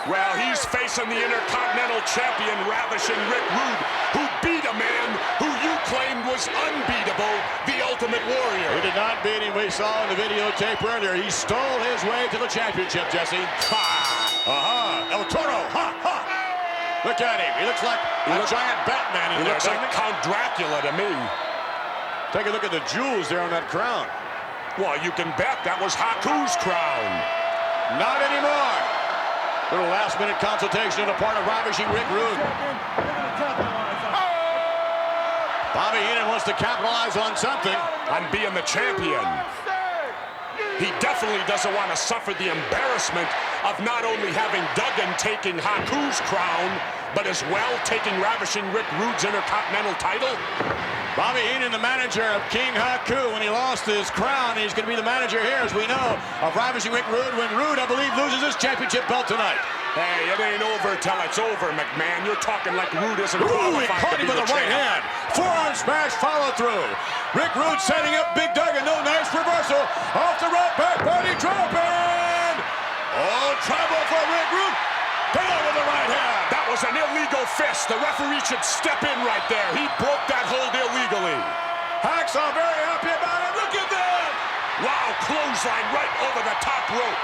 Well, he's facing the Intercontinental Champion, Ravishing Rick Rude, who beat a man who you claimed was unbeatable, the Ultimate Warrior. He did not beat him. We saw in the videotape earlier. He stole his way to the championship, Jesse. Ha! El Toro. Ha, ha. Look at him. He looks like a giant Batman in there, He looks like Count Dracula to me. Take a look at the jewels there on that crown. Well, you can bet that was Haku's crown. Not anymore. Little last-minute consultation on the part of Ravishing Rick Rude. Bobby Heenan wants to capitalize on something. On being the champion. He definitely doesn't want to suffer the embarrassment of not only having Duggan taking Haku's crown, but as well taking Ravishing Rick Rude's Intercontinental title. Bobby Heenan, the manager of King Haku, when he lost his crown, he's going to be the manager here, as we know, of Ravishing Rick Rude, when Rude, I believe, loses his championship belt tonight. Hey, it ain't over till it's over, McMahon. You're talking like Rude isn't Ooh, he qualified caught to him be with the a right champ. hand. Forearm smash follow-through. Rick Rude setting up Big Duggan. No, nice reversal. Off the rope, back body dropping. Oh, trouble for Rick Rude. Down with the right hand. That was an illegal fist. The referee should step in right there. He broke that hold illegally. Hacksaw very happy about it. Look at that. Wow, clothesline right over the top rope.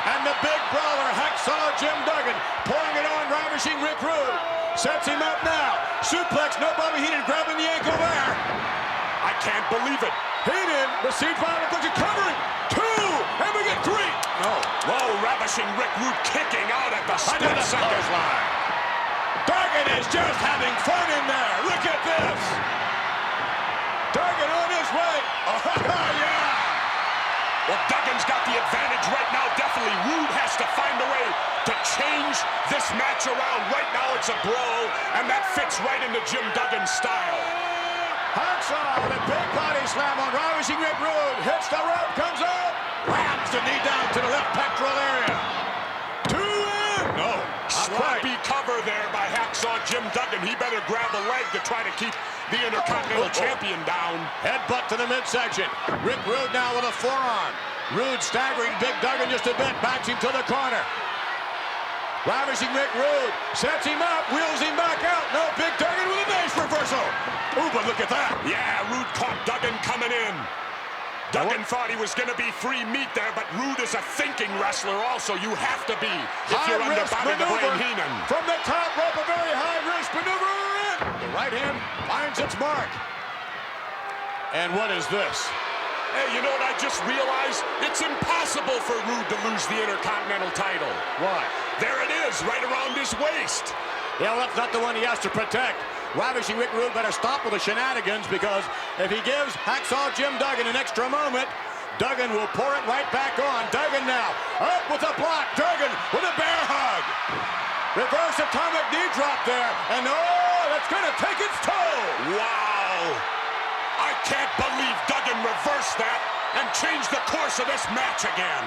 And the big brawler, Hacksaw Jim Duggan, pouring it on Ravishing Rick Rude. Sets him up now. Suplex, no Bobby Heenan grabbing the ankle there. I can't believe it. Heenan, besieged by the covering. 2, and we get 3. No. Whoa, Ravishing Rick Rude kicking out at the split second. Duggan is just having fun in there. Look at this. Duggan on his way. Oh, yeah. Well, Duggan's got the advantage right now, definitely. Rude has to find a way to change this match around. Right now it's a brawl, and that fits right into Jim Duggan's style. Hacksaw with a big body slam on Ravishing Rick Rude. Hits the rope, comes up, rams the knee down to the left pectoral area. 2 in. No. Sloppy cover there by Hacksaw Jim Duggan. He better grab a leg to try to keep the Intercontinental Champion down. Headbutt to the midsection. Rick Rude now with a forearm. Rude staggering Big Duggan just a bit, backs him to the corner. Ravishing Rick Rude sets him up, wheels him back out. No, Big Duggan with a nice reversal. Ooh, but look at that. Yeah, Rude caught Duggan coming in. Duggan thought he was going to be free meat there, but Rude is a thinking wrestler also. You have to be if you're under Bobby the Brain Heenan. From the top rope, a very high-risk maneuver in. The right hand finds its mark. And what is this? Hey, you know what I just realized? It's impossible for Rude to lose the Intercontinental title. Why? There it is, right around his waist. Yeah, well, that's not the one he has to protect. Ravishing Rick Rude better stop with the shenanigans, because if he gives Hacksaw Jim Duggan an extra moment, Duggan will pour it right back on. Duggan now up with a block. Duggan with a bear hug. Reverse atomic knee drop there. And oh, that's going to take its toll. Wow. I can't believe Duggan reversed that and changed the course of this match again.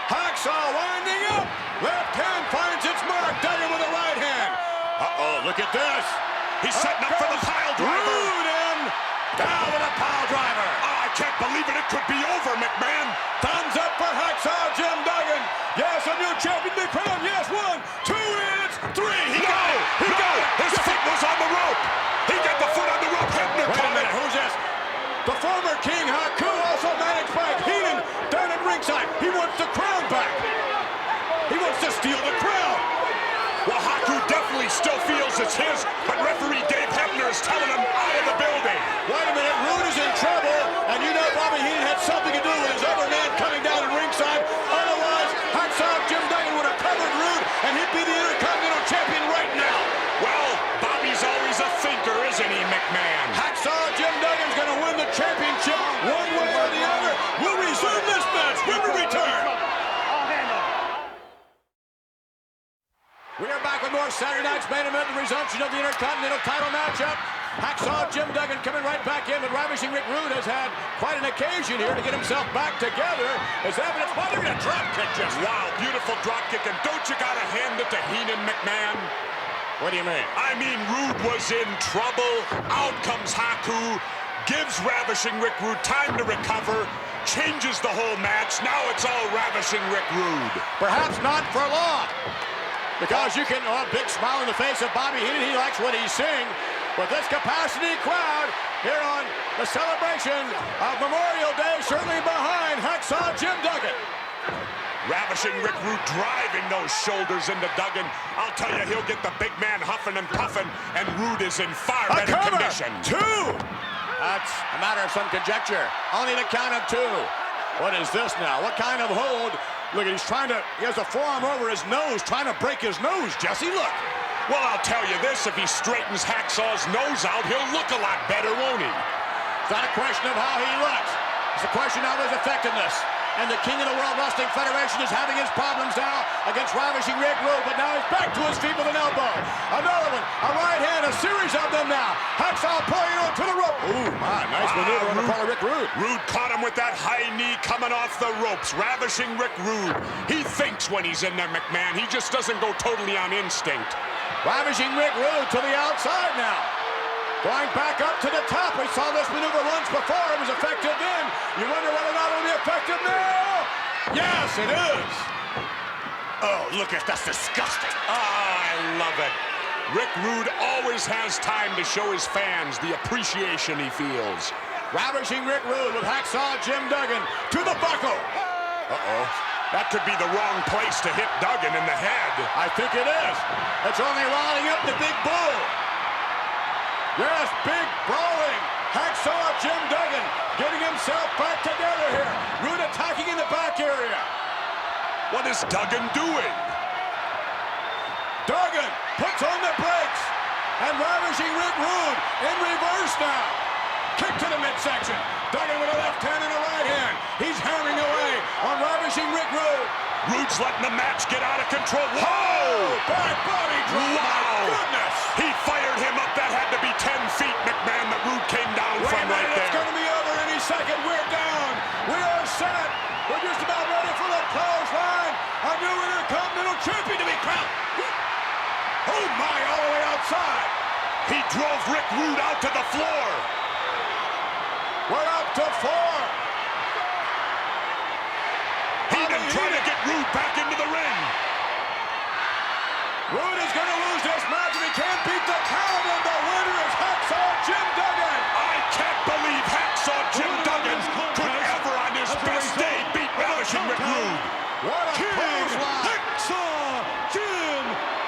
Hacksaw winding up. Left hand finds its mark. Duggan with a right hand. Uh-oh, look at this. He's setting up for the pile driver. Rude in. Down with a pile driver. Oh, I can't believe it. It could be over, McMahon. Thumbs up for Hacksaw Jim Duggan. Yes, a new champion to crown. Yes, 1, 2, it's 3. He got it. He got it. His foot was on the rope. He got the foot on the rope. Hebner Wait a caught minute. it. Who's this? The former King Haku, also managed by Heenan, down at ringside. He wants the crown back. He wants to steal the crown. Well, Haku definitely still feels it's his, but referee Dave Hebner is telling him out of the building. Wait a minute, Rude is in trouble, and you know Bobby Heenan had something to do with his other man coming down at ringside. Otherwise, Hacksaw Jim Duggan would have covered Rude, and he'd be the Intercontinental Champion right now. Well, Bobby's always a thinker, isn't he, McMahon? Hacksaw Jim Duggan's going to win the championship one way or the other. We'll resume this match when we return. We are back with more Saturday Night's Main Event, the resumption of the Intercontinental title matchup. Hacksaw Jim Duggan coming right back in, but Ravishing Rick Rude has had quite an occasion here to get himself back together. As evidence, by look at a drop kick just. Wow, beautiful drop kick, and don't you gotta hand it to Heenan, McMahon? What do you mean? I mean, Rude was in trouble. Out comes Haku, gives Ravishing Rick Rude time to recover, changes the whole match. Now it's all Ravishing Rick Rude. Perhaps not for long. Because you can, oh, big smile on the face of Bobby Heenan. He likes what he's seeing. With this capacity crowd here on the celebration of Memorial Day, certainly behind Hacksaw Jim Duggan. Ravishing Rick Rude driving those shoulders into Duggan. I'll tell you, he'll get the big man huffing and puffing, and Rude is in far better condition. 2. That's a matter of some conjecture. Only the count of 2. What is this now? What kind of hold? Look, he has a forearm over his nose, trying to break his nose, Jesse, look. Well, I'll tell you this, if he straightens Hacksaw's nose out, he'll look a lot better, won't he? It's not a question of how he looks. It's a question of his effectiveness. And the king of the World Wrestling Federation is having his problems now against Ravishing Rick Rude, but now he's back to his feet with an elbow. Another one, a right hand, a series of them now. Hacksaw pulling it to the rope. Ooh, my, nice maneuver on the part of Rick Rude. Rude caught him with that high knee coming off the ropes. Ravishing Rick Rude. He thinks when he's in there, McMahon. He just doesn't go totally on instinct. Ravishing Rick Rude to the outside now. Going back up to the top. We saw this maneuver once before. It was effective then. You wonder whether or not it'll be effective now. Yes, it is. Oh, look at that's disgusting. I love it. Rick Rude always has time to show his fans the appreciation he feels. Ravishing Rick Rude with Hacksaw Jim Duggan to the buckle. Uh-oh. That could be the wrong place to hit Duggan in the head. I think it is. It's only riling up the big bull. Yes, big brawling. Hacksaw Jim Duggan getting himself back together here. Rude attacking in the back area. What is Duggan doing? Duggan puts on the brakes. And Ravishing Rick Rude in reverse now. Kick to the midsection. Duggan with a left hand and a right hand. He's hammering away on Ravishing Rick Rude. Rude's letting the match get out of control. Whoa! Back body drop. Wow! My goodness! He fired him up. That had to be 10 feet, McMahon, that Rude came down from right there. It's going to be over any second. We're down. We are set. We're just about ready for the clothesline. A new Intercontinental Champion to be crowned. Oh, my, all the way outside. He drove Rick Rude out to the floor. We're up to 4. He's been trying to get Rude back into the ring. Rude is going to lose this match if he can't beat the count, and the winner is Hacksaw Jim Duggan. I can't believe Hacksaw Jim Duggan could ever on his best day beat Ravishing Rick Rude. What a clothesline. Hacksaw Jim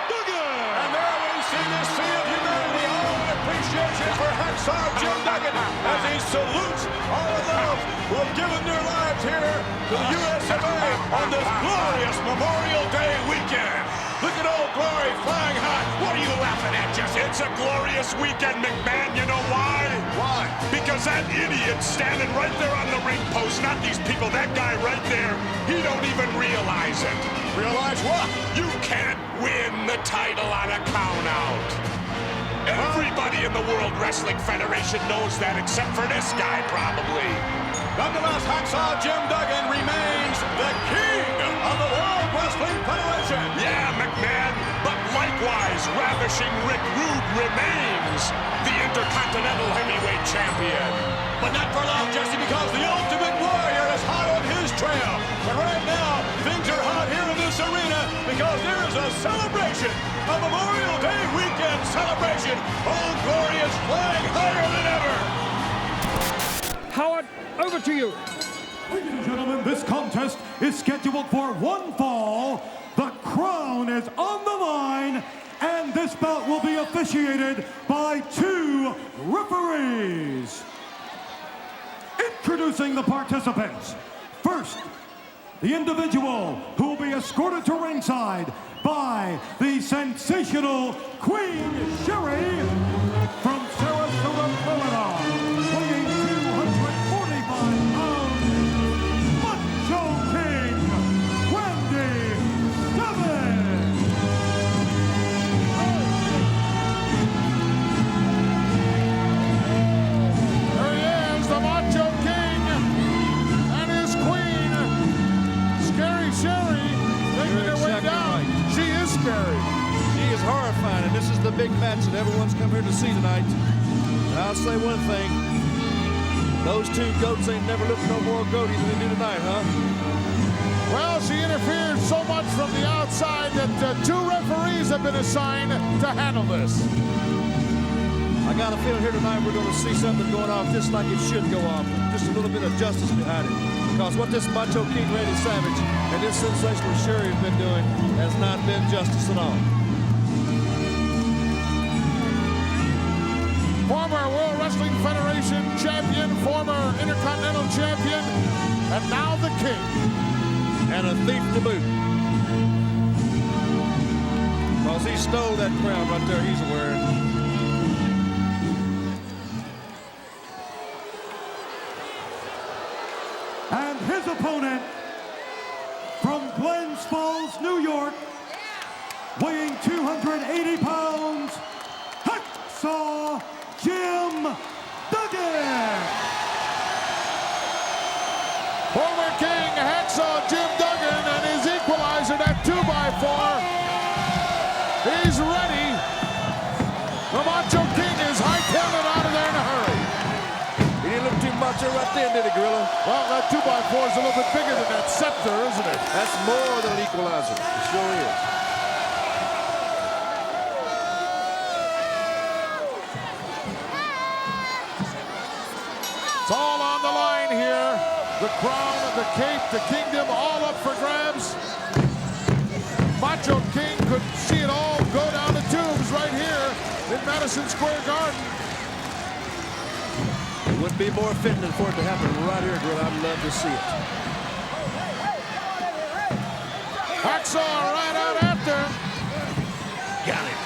Duggan. And there we see the sea of humanity. All in appreciation for Hacksaw Jim Duggan as he salutes all of those who have given their lives here to the US of A on this glorious Memorial Day weekend. Look at Old Glory flying high. What are you laughing at, Jesse? It's a glorious weekend, McMahon. You know why? Why? Because that idiot standing right there on the ring post, not these people, that guy right there, he don't even realize it. Realize what? You can't win the title on a count-out. Everybody in the World Wrestling Federation knows that, except for this guy, probably. Nonetheless, Hacksaw Jim Duggan remains the king of the World Wrestling Federation. Yeah, McMahon, but likewise, Ravishing Rick Rude remains the Intercontinental Heavyweight Champion. But not for long, Jesse, because the Ultimate Warrior is hot on his trail. But right now, things are hot here in this arena because there is a celebration, a Memorial Day weekend celebration. Old Glory is flying higher than ever. Howard, over to you. Ladies and gentlemen, this contest is scheduled for one fall. The crown is on the line, and this bout will be officiated by 2 referees. Introducing the participants. First, the individual who will be escorted to ringside by the sensational Queen Sherry from Sarasota, Florida, weighing 245 pounds, Macho King, Randy Savage. There he is, the Macho King and his queen, Scary Sherry, making their way down. She is scary. She is horrifying, and this is the big match that everyone's come here to see tonight. And I'll say one thing. Those 2 goats ain't never looked no more goaty than they do tonight, huh? Well, she interfered so much from the outside that 2 referees have been assigned to handle this. I got a feeling here tonight we're going to see something going off just like it should go off. Just a little bit of justice behind it. Because what this Macho King Randy Savage and this sensational Sherry have been doing has not been justice at all. former World Wrestling Federation champion, former Intercontinental champion, and now the king. And a thief to boot. Because he stole that crown right there he's wearing. And his opponent from Glens Falls, New York, weighing 280 pounds, Hacksaw Jim Duggan. Former king Hacksaw Jim Duggan and his equalizer, that 2x4. He's ready. The Macho King is hightailing out of there in a hurry. He didn't look too macho right then, did he, Gorilla? Well, that 2x4 is a little bit bigger than that scepter, isn't it? That's more than an equalizer. It sure is. It's all on the line here. The crown, the cape, the kingdom, all up for grabs. Macho King could see it all go down the tubes right here in Madison Square Garden. It wouldn't be more fitting than for it to happen right here, Gorilla. I'd love to see it. Hacksaw right out after. Got it.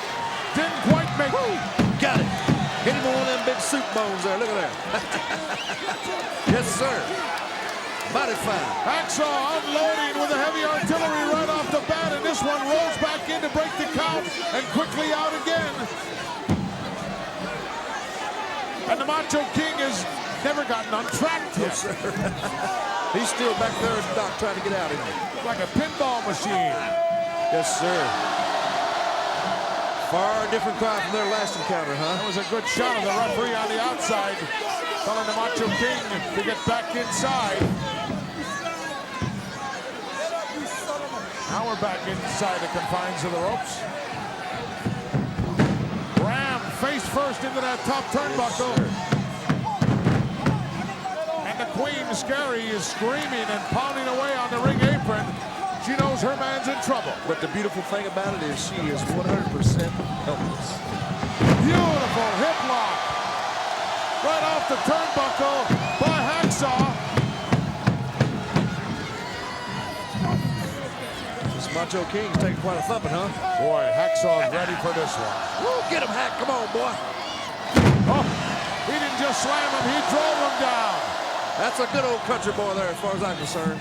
Didn't quite make it. Got it. Hit him on one of them big soup bones there. Look at that. Yes, sir. Mighty fine. Hacksaw unloading with a heavy artillery right off the bat, and this one rolls back in to break the count and quickly out again. And the Macho King has never gotten untracked yet. Yes, sir. He's still back there, Doc, trying to get out of here. Like a pinball machine. Yes, sir. Far different crowd from their last encounter, huh? That was a good shot of the referee on the outside, telling the Macho King to get back inside. Now we're back inside the confines of the ropes. Ram face first into that top turnbuckle. And the Queen, Scary, is screaming and pounding away on the ring apron. She knows her man's in trouble. But the beautiful thing about it is she is 100% helpless. Beautiful hip lock. Right off the turnbuckle by Hacksaw. This Macho King's taking quite a thumping, huh? Boy, Hacksaw's ready for this one. Woo, get him, Hack. Come on, boy. Oh, he didn't just slam him, he drove him down. That's a good old country boy there as far as I'm concerned.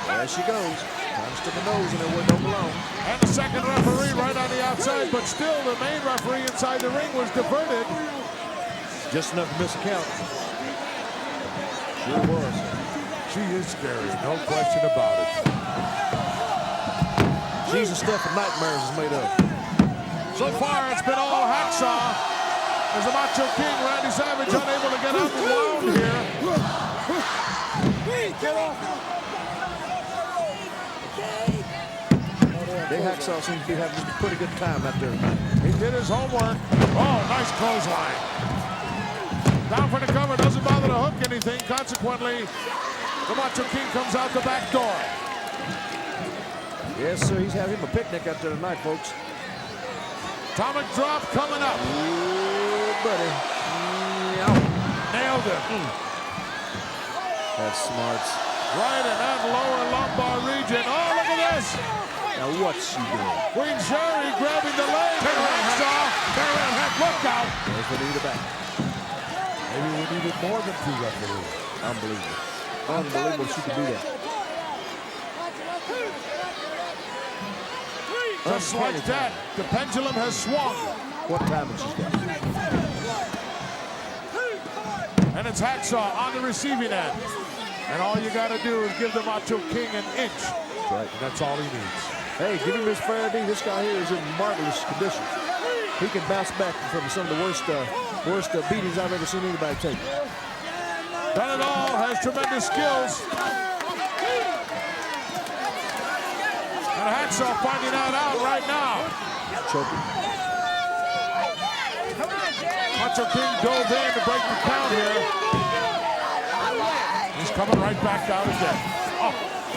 There she goes. Trying to stick a nose in there where it don't belong. And the second referee right on the outside, but still the main referee inside the ring was diverted. Just enough to miss a count. Sure was. She is scary, no question about it. She's the stuff of nightmares is made of. So far, it's been all Hacksaw. As the Macho King, Randy Savage, unable to get unwound here. Get off! Big Hacksaw seems to be having a pretty good time out there tonight. He did his homework. Oh, nice clothesline. Down for the cover, doesn't bother to hook anything. Consequently, the Macho King comes out the back door. Yes, sir, he's having a picnic out there tonight, folks. Atomic drop coming up. Ooh, buddy. Nailed it. That's smarts. Right in that lower lumbar region. Oh, look at this. Now what's she doing? Queen Sherry grabbing the leg. Turn around, Hack. Turn around, Hack. Look out. There's the knee to back. Maybe we needed more than two referees. Unbelievable. Unbelievable she could do that. Just like that, the pendulum has swung. What time has she got? And it's Hacksaw on the receiving end. And all you got to do is give the Macho King an inch. That's right. And that's all he needs. Hey, give him his fair due. This guy here is in marvelous condition. He can bounce back from some of the worst beatings I've ever seen anybody take. Done it all, has tremendous skills. And Hacksaw finding that out right now. Choking. Macho King dove in to break the count here. He's coming right back out again. Oh.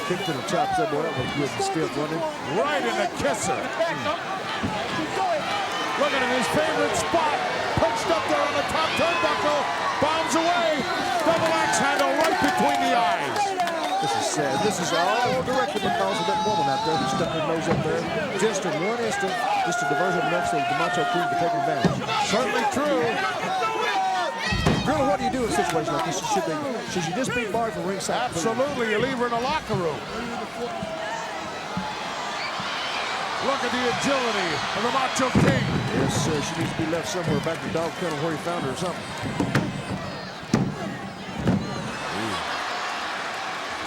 Kick to the chops. That boy, that was good and stiff, wasn't it? Right in the kisser. Looking at his favorite spot. Punched up there on the top turnbuckle. Bombs away. Double axe handle right between the eyes. This is sad. This is all directly because of that woman out there who stuck her nose up there just in one instant, just to divert him enough so the Macho King could take advantage. Certainly true. Really, what do you do in a situation like this? Should you just be barred from ringside? Absolutely. You leave her in the locker room. Look at the agility of the Macho King. Yes, she needs to be left somewhere back to the dog kennel where he found her or something.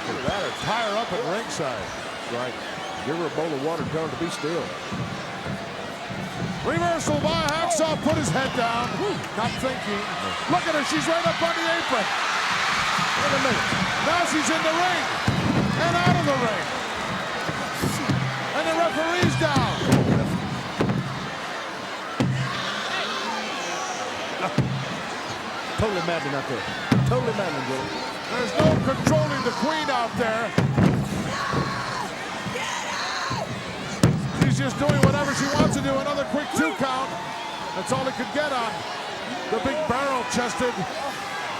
Look at that, or tie her up at ringside. Right. Give her a bowl of water and tell her to be still. Reversal by Hacksaw, put his head down. Not thinking. Look at her, she's right up on the apron. Wait a minute. Now she's in the ring. And out of the ring. And the referee's down. Totally maddening out there. Totally maddening, Joe. There's no controlling the Queen out there. She's just doing whatever she wants to do. Another quick 2 count. That's all he could get on the big barrel-chested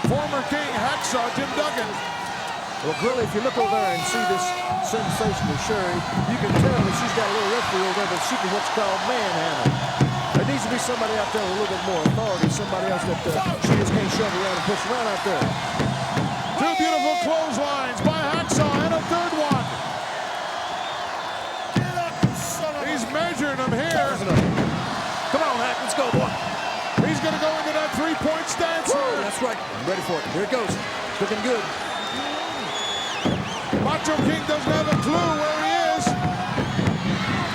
former King Hacksaw, Jim Duggan. Well, really, if you look over there and see this sensational Sherry, you can tell that she's got a little referee over there, but she can what's called manhandle. There needs to be somebody out there with a little bit more authority, somebody else that she just can't shove around and push around out there. 2 beautiful clotheslines by Hacksaw and a third one. He's measuring them here. Come on, Hack, let's go, boy. He's going to go into that 3-point stance here. That's right. I'm ready for it. Here it goes. It's looking good. Macho King doesn't have a clue where he is.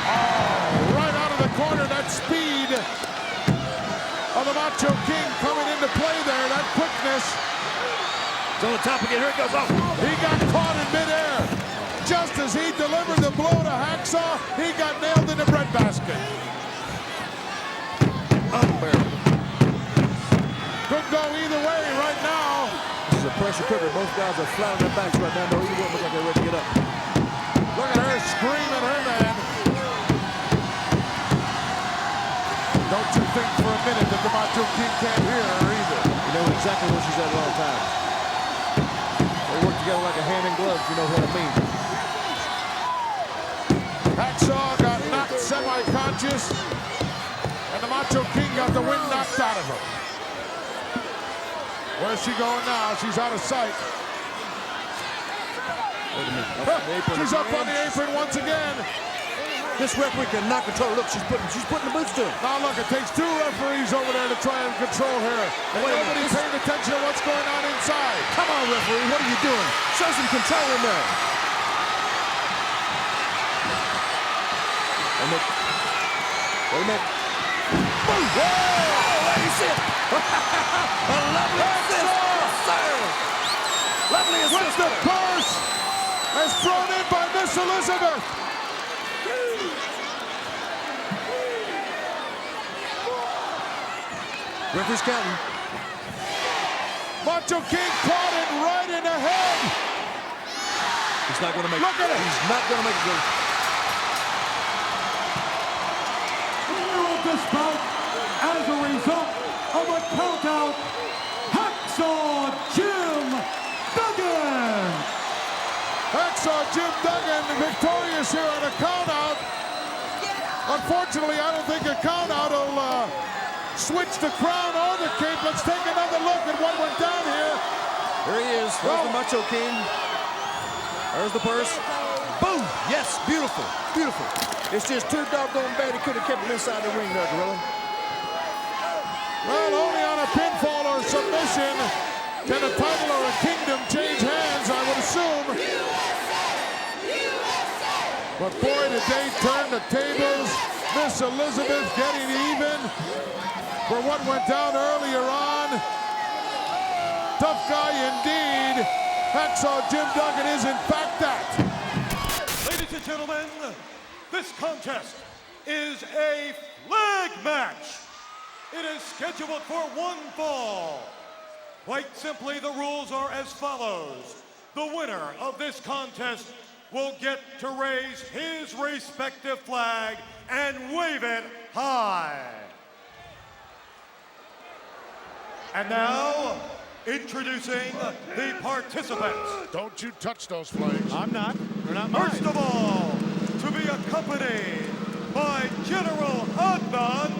Oh, right out of the corner, that speed of the Macho King coming into play there, that quickness. It's on the top again. Here it goes. Oh. He got caught in midair. Just as he delivered the blow to Hacksaw, he got nailed in the breadbasket. Unbearable. Could go either way right now. This is a pressure cooker. Both guys are flat on their backs right now. No, either one look like they're ready to get up. Look at her screaming her man. Don't you think for a minute that the Macho King can't hear her either. You know exactly where she's at all times. They work together like a hand in glove, if you know what I mean. Hacksaw got knocked semi-conscious, and the Macho King got the wind knocked out of her. Where's she going now? She's out of sight. Wait a minute. She's up on the apron once again. This referee can not control. Look, she's putting the boots to him. Now look, it takes 2 referees over there to try and control her. And nobody's paying attention to what's going on inside. Come on, referee, what are you doing? Show some control in there. Wait a minute. Wait a minute. Boom! Whoa! Let me see it. A lovely assist. Yes, sir. Lovely assist. With the purse as thrown in by Miss Elizabeth. Referee's counting. Macho King caught it right in the head. He's not going to make it. Look at it. He's not going to make it. This bout, as a result of a countout, Hacksaw Jim Duggan. Hacksaw Jim Duggan victorious here on a countout. Unfortunately, I don't think a countout will switch the crown or the cape. Let's take another look at what went down here. There he is. There's the Macho King. There's the purse. Boom! Yes, beautiful, beautiful. It's just too doggone bad he could have kept him inside the ring there, Gorilla. Well, only on a pinfall or submission can a title or a kingdom change hands, I would assume. But boy, did they turn the tables. Miss Elizabeth getting even for what went down earlier on. Tough guy indeed. Hacksaw Jim Duggan is in fact that. Ladies and gentlemen, this contest is a flag match. It is scheduled for 1 fall. Quite simply, the rules are as follows. The winner of this contest will get to raise his respective flag and wave it high. And now, introducing the participants. Don't you touch those flags. I'm not. They're not mine. First of all, to be accompanied by General Adnan,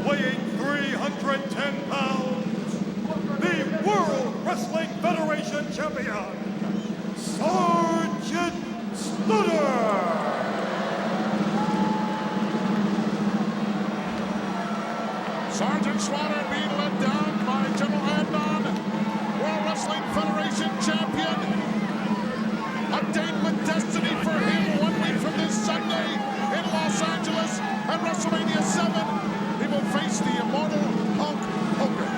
weighing 310 pounds, the World Wrestling Federation champion, Sergeant Slaughter. Sergeant Slaughter being led down by General Adnan, World Wrestling Federation champion. A date with destiny for him 1 week from this Sunday in Los Angeles at WrestleMania 7. He will face the immortal Hulk Hogan.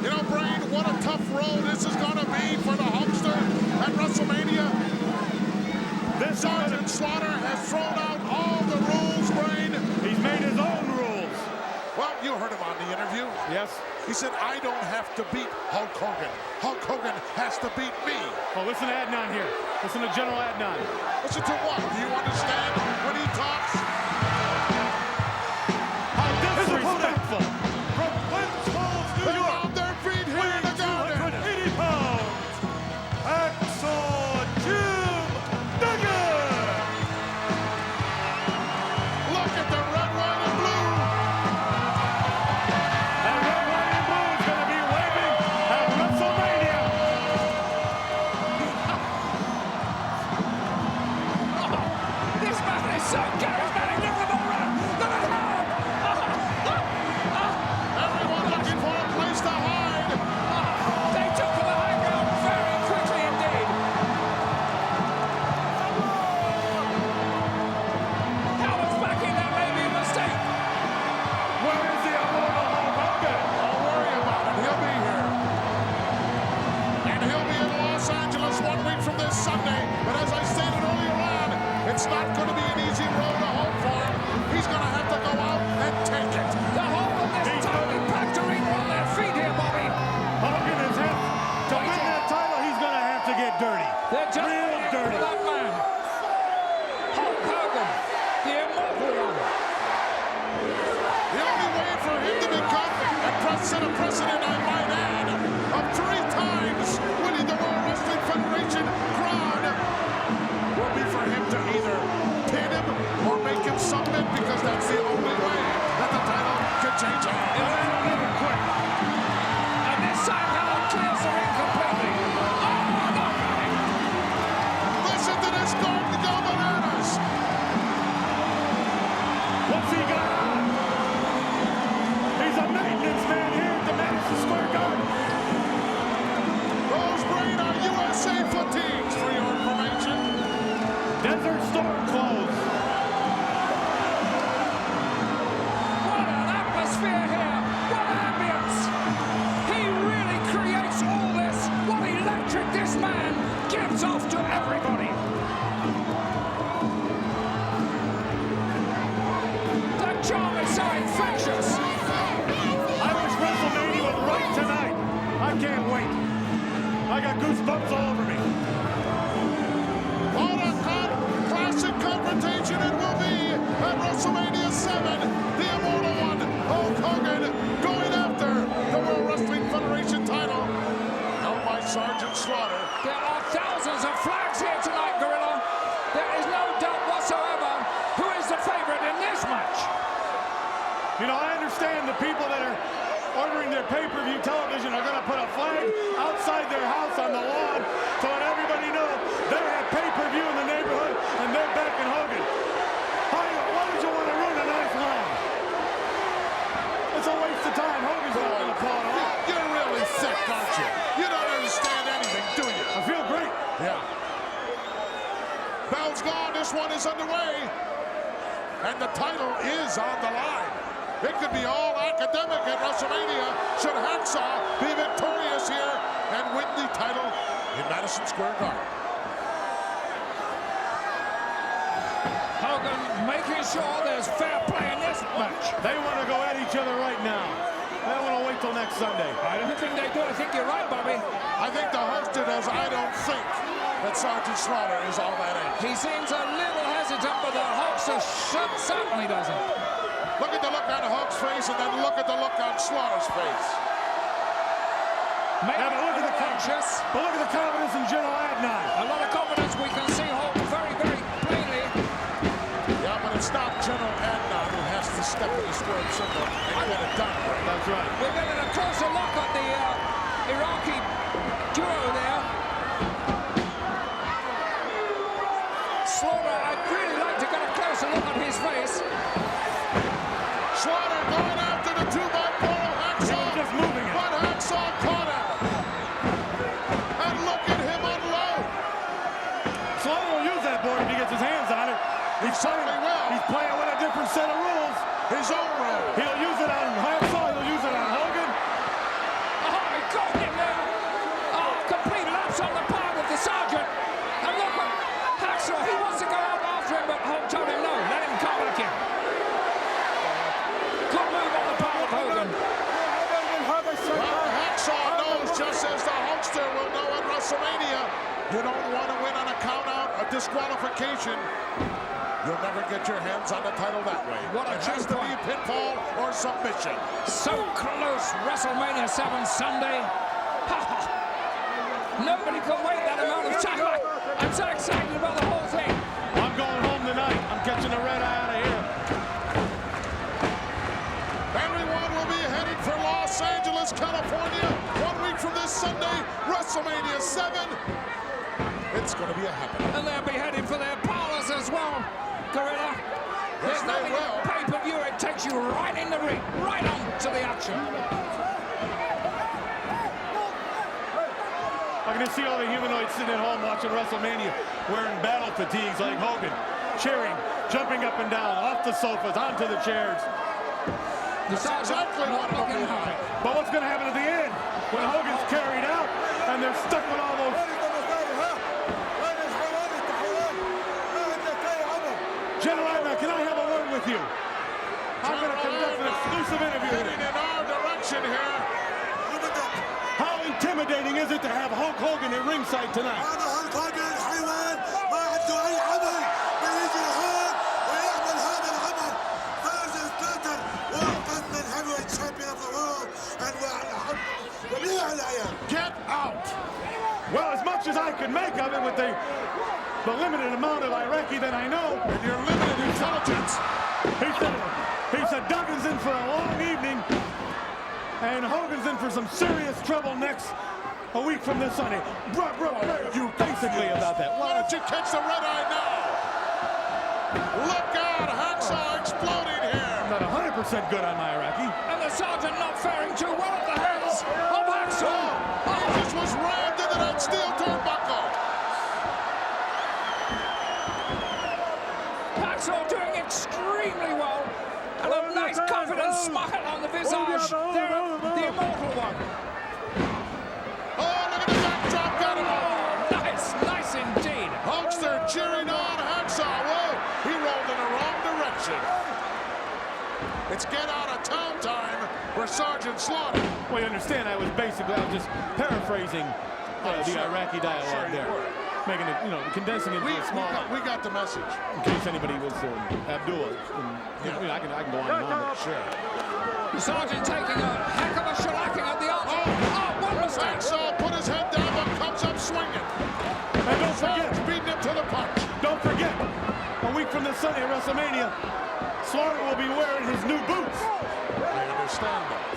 You know, Brain, what a tough road this is going to be for the Hulkster at WrestleMania. This Sergeant Slaughter has thrown out all the rules, Brain. He's made his own rules. Well, you heard him on the interview. Yes. He said, I don't have to beat Hulk Hogan. Hulk Hogan has to beat me. Well, listen to Adnan here. Listen to General Adnan. Listen to what? Do you understand when he talks? How disrespectful. From Glens Falls, New They're York, on their feet here in the garden. 280 pounds, Hacksaw Jim Duggan. Look at the red, white, and blue. That red, white, and blue is going to be waving at WrestleMania. This man is so charismatic. Look at the run. Look at the run. Everyone looking for a place to hide. They took to the high ground very quickly indeed. Howard's backing, that may be a mistake. Where is the immortal Hulk Hogan? Don't worry about it. He'll be here. And he'll be in Los Angeles 1 week from this Sunday. But as I stated earlier on, it's not going to be an easy road to home for him. He's going to have to go out and take it. The whole of this totally packed arena on their feet here, Bobby. Hogan is him. To win that title, he's going to have to get dirty. They're just Real waiting dirty. for that man. Hulk Hogan, the immortal one. The only way for him to become and set a precedent, I might add, of 3 times winning the World Wrestling Federation crown will be for him to either pin him or make him submit, because that's the only way that the title can change hands. And this time Howard clears the ring completely. Oh, no. Listen to this Gordon go bananas. What's he got on? He's a maintenance man here at the Madison Square Garden. Those Brain are USA fatigues, for your information. Desert Storm clothes. What an atmosphere here. What an ambience. He really creates all this. What electric this man gives off to everybody. The charm is so infectious. I wish WrestleMania was right tonight. I can't wait. I got goosebumps all over me. What a classic confrontation it will be at WrestleMania 7. The immortal one, Hulk Hogan, going after the World Wrestling Federation title, held by Sergeant Slaughter. There are thousands of flags here tonight, Gorilla. There is no doubt whatsoever who is the favorite in this match. You know, I understand the people that are ordering their pay-per-view television are going to put a flag outside their house on the lawn to let everybody know they have pay-per-view in the neighborhood and they're backing Hogan. Why would you want to ruin a nice lawn? It's a waste of time. Hogan's not going to pull it off. You're really sick, aren't you? You don't understand anything, do you? I feel great. Yeah. Bell's gone. This one is underway. And the title is on the line. It could be all academic at WrestleMania should Hacksaw be victorious here and win the title in Madison Square Garden. Hogan making sure there's fair play in this match. They want to go at each other right now. They don't want to wait till next Sunday. I don't think they do. I think you're right, Bobby. I think the host does. I don't think. that Sergeant Slaughter is all that age. He seems a little hesitant, but the Hulkster certainly doesn't. Look at the look on Hulk's face, and then look at the look on Slaughter's face. Maybe look at the conscious. But look at the confidence in General Adnan. A lot of confidence. We can see Hulk very, very plainly. Yeah, but it's not General Adnan who has to step in the square circle and get it done. That's right. We're getting a closer look at the Iraqi duo there. Slaughter, I'd really like to get a closer look at his face. Slaughter going after the 2x4 of Hacksaw. Just moving it. But Hacksaw caught him. And look at him unload. Slaughter will use that board if he gets his hands on it. He certainly will. He's playing with a different set of rules. His own rule. He'll use it on Hacksaw. He'll use it on Hogan. Oh, he got him there. Oh, complete lapse on the part of the sergeant. And look at Hacksaw. He wants to go out after him, but Hulk told him no. Let him come back in. Good move on the part of Hogan. Well, Hacksaw knows, just as the Hulkster will know at WrestleMania, you don't want to win on a count-out, a disqualification. You'll never get your hands on the title that way. What a it has to be pinfall or submission. So close, WrestleMania 7 Sunday. Nobody can wait that amount of time. I'm so excited about the whole thing. I'm going home tonight. I'm catching a red eye out of here. Everyone will be headed for Los Angeles, California. 1 week from this Sunday, WrestleMania 7. It's going to be a happening. And they'll be heading for their parlors as well, Gorilla. Yes, There's they nothing will. like pay-per-view. It takes you right in the ring, right on to the action. I'm going to see all the humanoids sitting at home watching WrestleMania, wearing battle fatigues like Hogan, cheering, jumping up and down, off the sofas, onto the chairs. That's exactly what looking happy. But what's going to happen at the end when Hogan's carried out and they're stuck with all those? General Adnan, can I have a word with you? I'm going to conduct an exclusive interview. Heading in our direction here. How intimidating is it to have Hulk Hogan at ringside tonight? هذا هالك هوجن حيوان ما عنده اي عمل بيجي لهون ويعمل هذا العمل فاز التاتر وفاز من heavyweight champion of the world and وجميع الايام. Get out! Well, as much as I could make of it with the limited amount of Iraqi that I know, And your limited intelligence. he said Duggan's in for a long evening, and Hogan's in for some serious trouble next a week from this Sunday. Bro, you basically about that. Why don't you catch the red eye now? Look out, Hacksaw exploding here. I'm not 100% good on my Iraqi. And the sergeant not faring too well at the hands of Hacksaw. He just was rammed into that steel turnbuckle. Hacksaw doing extremely well. And a nice confident smile on the visage there of the immortal one. Oh, look at the backdrop, got him. Oh, nice indeed. Hulkster cheering on Hacksaw. Whoa, he rolled in the wrong direction. It's get out of town time for Sergeant Slaughter. Well, you understand, I was just paraphrasing the Iraqi dialogue there. Making it, condensing it into a small... We got the message. In case anybody was Abdullah. I can go on and on, but sure. The sergeant taking a heck of a shellacking at the arm. Oh, one mistake. Hacksaw put his head down, but comes up swinging. And don't forget, beating him to the punch. Don't forget, a week from this Sunday at WrestleMania, Slaughter will be wearing his new boots. I understand that.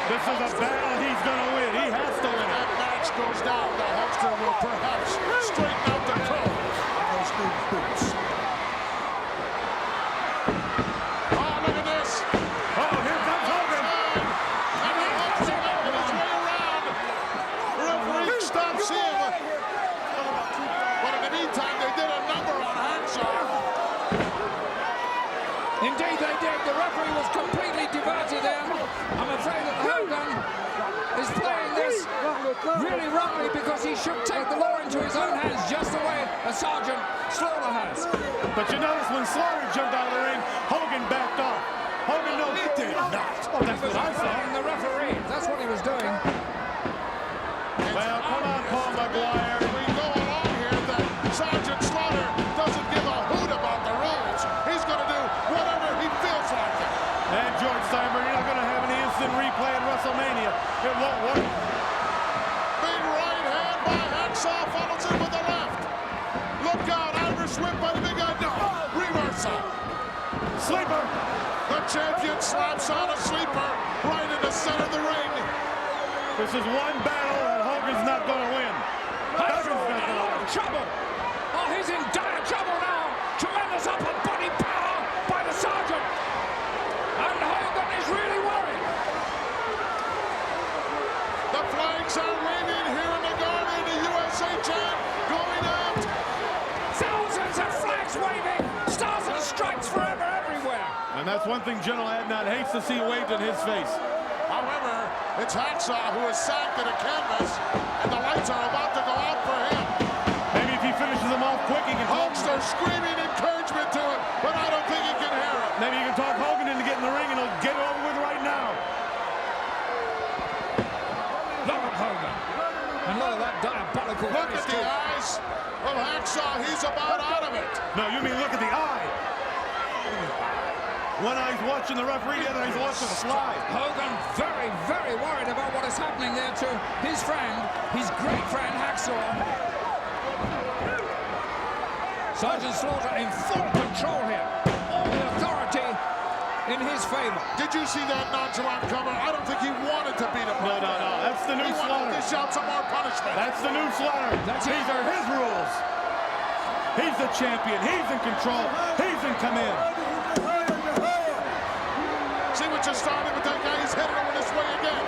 This is a battle he's going to win. He has to win it. That match goes down. The Hulkster will perhaps straighten out the curve on those new boots. Oh, look at this. Oh, here comes Hogan. And the Hulkster making his way around. The referee stops him. But in the meantime, they did a number on Hacksaw. Indeed they did. The referee was completely diverted there. I'm afraid that Hogan is playing this really wrongly because he should take the law into his own hands just the way a Sergeant Slaughter has. But you notice when Slaughter jumped out of the ring, Hogan backed off. Hogan knows he did not. Oh, that's what I saw. The referee, that's what he was doing. And Well, come on, Paul McGuire. We go along here that Sergeant Slaughter doesn't give a hoot about the rules. He's going to do whatever he feels like it. And George Steinberg, you're not going to have any instant replay at WrestleMania. It won't work. Big right hand by Hacksaw, follows in with the left. Look out, Irish whip by the big guy. No, reversal. Sleeper. The champion slaps on a sleeper right in the center of the ring. This is one battle that Hogan's not going to win. Hogan's not going to win. Trouble. Oh, he's in dire trouble now. Tremendous upper body power by the Sergeant. And Hogan is really worried. The flags are waving here in the garden. The USA champ going out. Thousands of flags waving. Stars and stripes forever everywhere. And that's one thing General Adnan hates to see waved in his face. However, it's Hacksaw who is sacked to the canvas, and the lights are about to go out for him. Maybe if he finishes them off quick, he can... Hulkster screaming encouragement to him, but I don't think he can hear it. Maybe you can talk Hogan into getting the ring, and he'll get it over with right now. Look at Hogan. And look at that diabolical... Look at the eyes of Hacksaw. He's about out of it. No, you mean look at the eye. One eye's watching the referee, the other eye's watching the slide. Hogan very, very worried about what is happening there to his friend, his great friend, Hacksaw. Sergeant Slaughter in full control here. All the authority in his favor. Did you see that nonchalant cover? I don't think he wanted to beat him. No. That's the new Slaughter. He wanted to dish out some more punishment. That's the new Slaughter. These are his rules. He's the champion. He's in control. He's in command. See what you started with that guy? He's headed over this way again.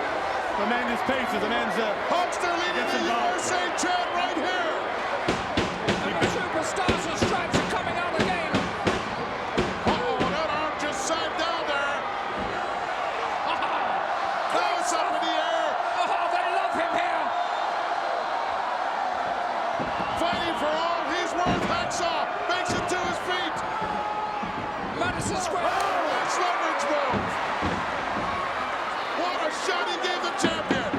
The man just paces. The man's Hulkster leading the USA chant right here. And the superstars and stripes are coming out again. Uh-oh, that arm just sat down there. Now it's up in the air. Oh, they love him here. Fighting for all he's worth. Hacksaw makes it to his feet. Madison Square. That's leverage move. What a shot he gave the champion.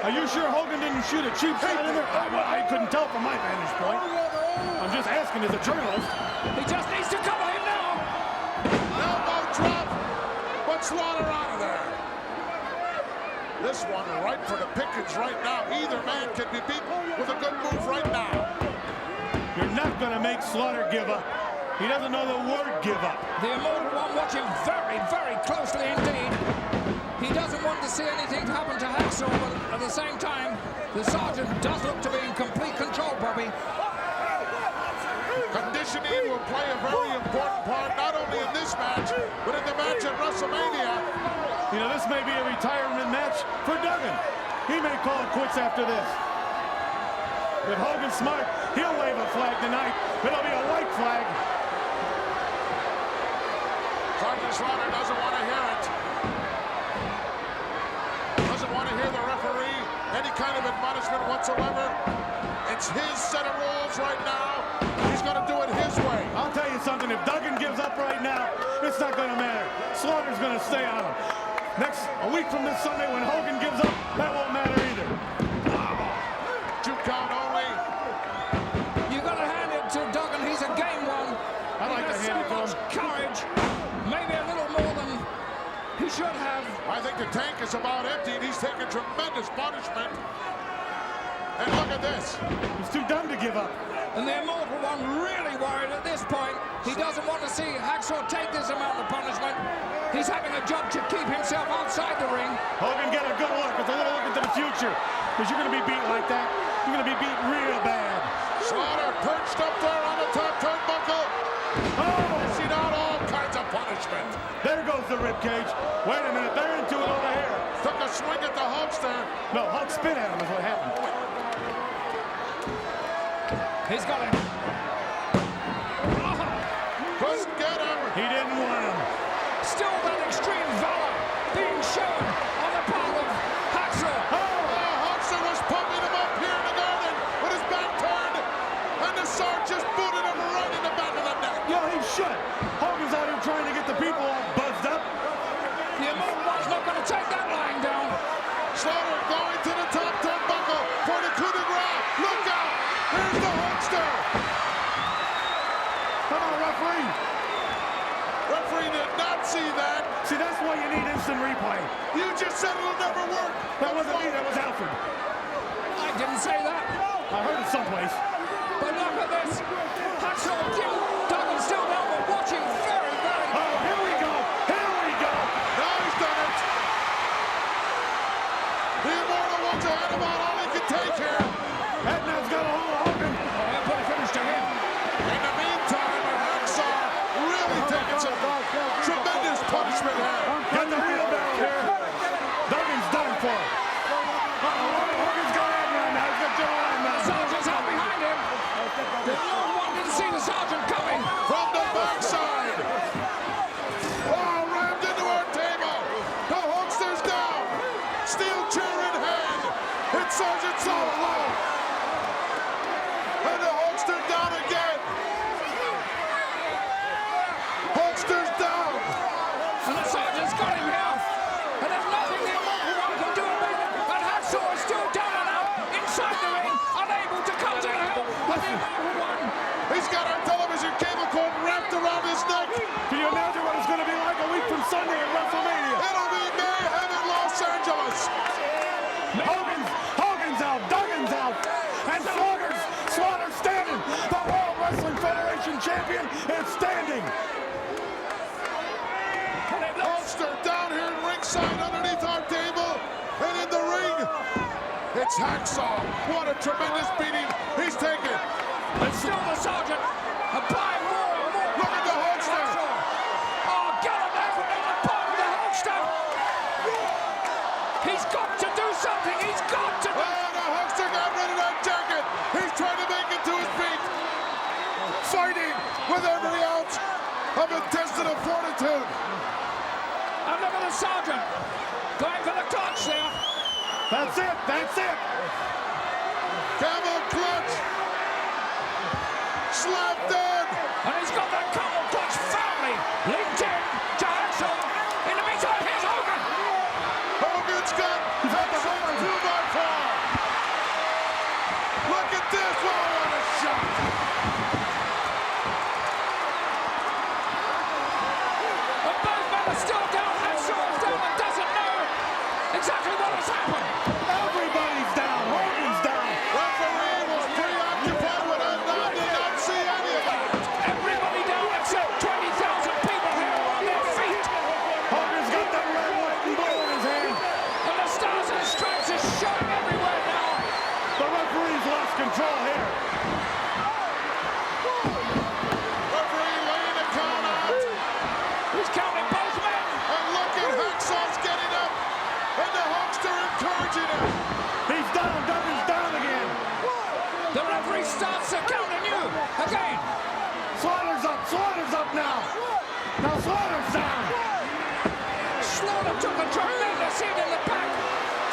Are you sure Hogan didn't shoot a cheap shot in there? I couldn't tell from my vantage point. I'm just asking as a journalist. He just needs to cover him now. Elbow drop, but Slaughter out of there. This one right for the pickings right now. Either man can be beaten with a good move right now. You're not going to make Slaughter give up. He doesn't know the word give up. The Immortal One watching very, very closely indeed. He doesn't want to see anything happen to Hacksaw, but at the same time, the Sergeant does look to be in complete control, Bobby. Conditioning will play a very important part, not only in this match, but in the match at WrestleMania. You know, this may be a retirement match for Duggan. He may call it quits after this. If Hogan's smart, he'll wave a flag tonight. It'll be a white flag. Sergeant Slaughter doesn't want to hear it. Doesn't want to hear the referee, any kind of admonishment whatsoever. It's his set of rules right now. He's going to do it his way. I'll tell you something, if Duggan gives up right now, it's not going to matter. Slaughter's going to stay on him. A week from this Sunday when Hogan gives up, that won't matter either. 2 count only. You got to hand it to Duggan. He's a game one. I like to hand it to him. Courage, maybe a little more than he should have. I think the tank is about empty, and he's taking tremendous punishment. And look at this. He's too dumb to give up. And the Immortal One really worried at this point. He doesn't want to see Hacksaw take this amount of punishment. He's having a job to keep himself outside the ring. Hogan, get a good look. It's a little look into the future. Because you're going to be beat like that. You're going to be beat real bad. Slaughter perched up there on the top turnbuckle. Oh! Dishing out all kinds of punishment. There goes the ribcage. Wait a minute, they're into it over here. Took a swing at the Hulkster. No, Hulk spit at him is what happened. He's got him. Couldn't get him. He didn't want him. Still that extreme valor being shown on the part of Hacksaw. Hulkster was pumping him up here in the garden with his back turned. And the Sergeant just booted him right in the back of the neck. Yeah, he should. Hogan's out here trying to get the people all buzzed up. The Immortal One's not going to take that lying down. Slaughter going to the top turnbuckle. why you need instant replay. You just said it'll never work. That wasn't me, that was Alfred. I didn't say that. I heard it someplace. But look at this. Hacksaw Jim Duggan still down, but watching very, very. Oh, here we go. Here we go. Now he's done it. The Immortal wants to hand him out all he can take here. Edna's got a hold of Hogan. Oh, that put a finish to him. In the meantime, Hacksaw really taking some tremendous punishment here. Get the wheelbarrow here. Duggan's done for. Hogan's got Edna now. He's got Joe Edna. The sergeant's out behind him. The Lord one didn't see the sergeant coming. From the backside. Oh, rammed into our table. The Hulkster's down. Steel chair in hand. It's Sergeant Solo. And the Hulkster down again. Hulkster's down. And the sergeant's got him here. And there's nothing the Immortal One can do about it. And Hacksaw is still down and out inside the ring, unable to come to the help of the Immortal One. He's got our television cable cord wrapped around his neck. Can you imagine what it's going to be like a week from Sunday at WrestleMania? It'll be mayhem in Los Angeles. Hogan's out, Duggan's out, and Slaughter's standing. The World Wrestling Federation champion is standing. Hulkster down here in ringside underneath our table. And in the ring, it's Hacksaw. What a tremendous beating he's taken. And still the sergeant applying more and more. Look at the Hulkster. Oh, get him there from the bottom of the Hulkster. He's got to do something. He's got to do. Oh, the Hulkster got rid of that jacket. He's trying to make it to his feet. Fighting with every ounce of intestinal fortitude. And look at the sergeant going for the clutch there. That's it, that's it. Camel clutch. Slapped in. And he's got that camel clutch firmly linked in to Hacksaw. In the meantime, here's Hogan. Hogan's got Hacksaw 2x4. Look at this. Oh, what a shot. And both men are still down. Hacksaw is down and doesn't know exactly what has happened. Everybody's down. Hogan's down. Referee was preoccupied with a nod, did not see any of that. Everybody down except 20,000 people here on their feet. Hogan's got that red, white, and blue in his hand. And the stars and stripes is showing everywhere now. The referee's lost control here. Referee laying the count out. He's counting both men. And look at Hacksaw's getting up. And the Hulkster encouraging him. He's down. Duggan's down again. The referee starts to count anew. Again. Slaughter's up. Slaughter's up now. Now Slaughter's down. Slaughter took a tremendous hit in the back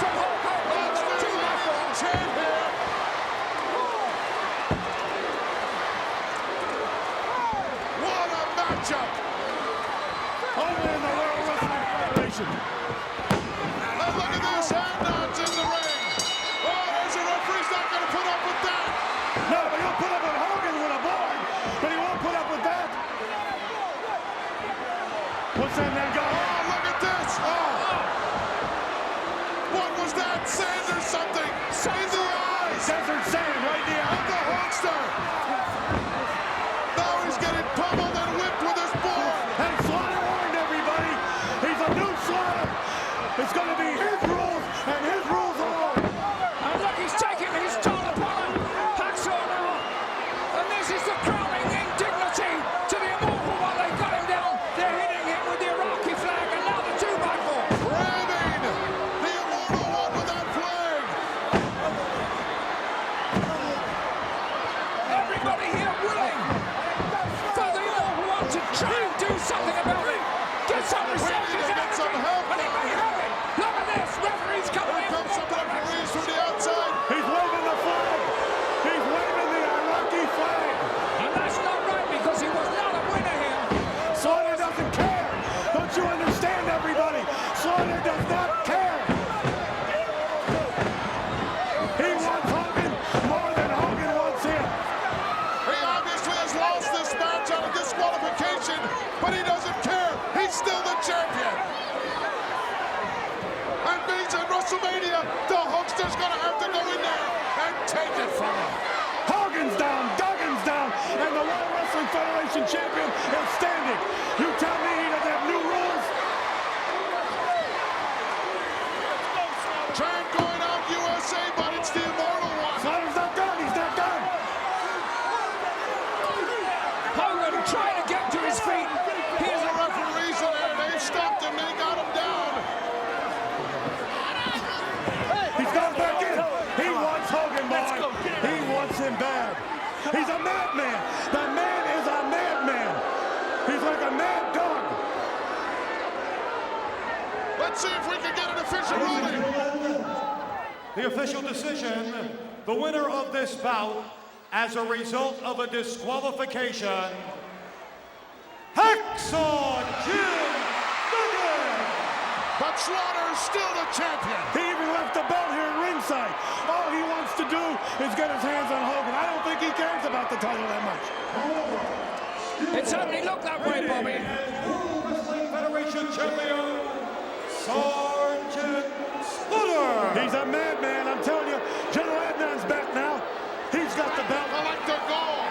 from Hulk Hogan. Chant here. What a matchup. Only in the World Wrestling Federation. And look at this, hand nods in the ring. Oh, there's a referee's not going to put up with that. No, but he'll put up with Hogan with a board, but he won't put up with that. What's that man got? Oh, look at this. Oh. What was that? Sand or something? In the eyes. Desert sand right in the Of eye. the Hulkster. Now he's getting pummeled and whipped with his board. And Slaughter warned everybody. He's a new Slaughter. It's going to be his rules and his rules alone. And look, he's taking his toll upon him. Hacksaw now. And this is the crowning indignity to the Immortal One. They got him down. They're hitting him with the Iraqi flag and now the 2x4. Ramming the Immortal One with that flag. Everybody here willing for the Immortal One to try and do something about it. Get some receptions Get out of some him. help. And he may have it. Look at this. Referee's coming Here in. comes some referees from the outside. He's waving the flag. He's waving the Iraqi flag. And that's not right because he was not a winner here. Slaughter doesn't care. Don't you understand, everybody? Slaughter does not care. He wants Hogan more than Hogan wants him. He obviously has lost this match on a disqualification, but he doesn't care. He's still the champion. WrestleMania. The Hulkster's gonna have to go in there and take it from him. Hogan's down, Duggan's down, and the World Wrestling Federation champion is standing. You tell me he doesn't have new rules? Trent going out USA, but it's the Immortal One. Slaughter's not done, he's not done. Hogan trying to get to his feet. Here's the referees in there. They stopped him, they got him down. He's gone back in. He wants Hogan, boy. He wants him bad. He's a madman. The man is a madman. He's like a mad dog. Let's see if we can get an official ruling. The official decision, the winner of this bout, as a result of a disqualification, Hacksaw Jim Duggan! But Slaughter's still the champion. He even left the belt here at ringside. All he wants to do is get his hands on Hogan. I don't think he cares about the title that much. It certainly looked that way, Bobby. World Wrestling Federation champion, Sergeant Slaughter! He's a madman, I'm telling you. General Adnan's back now. He's got the belt. I like the goal.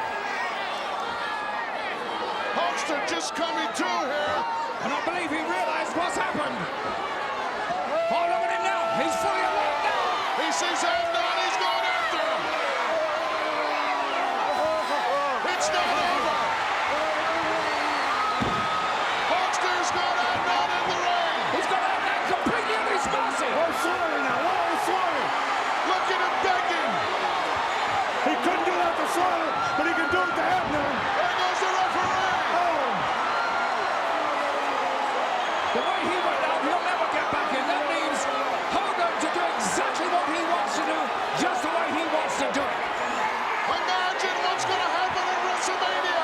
Hulkster just coming to here. And I believe he realized what's happened. Oh, look at him now. He's fully alert now. He sees Adnan, he's going after him. It's not over. Hulkster's got Adnan in the ring. He's got Adnan completely at his mercy. Where's Slaughter now? Where's Slaughter? Look at him begging. He couldn't do that to Slaughter, but he can do it to Adnan. There goes the referee. Oh. The way he went out, he'll never get back in. That means Hogan to do exactly what he wants to do, just the way he wants to do it. Imagine what's going to happen at WrestleMania.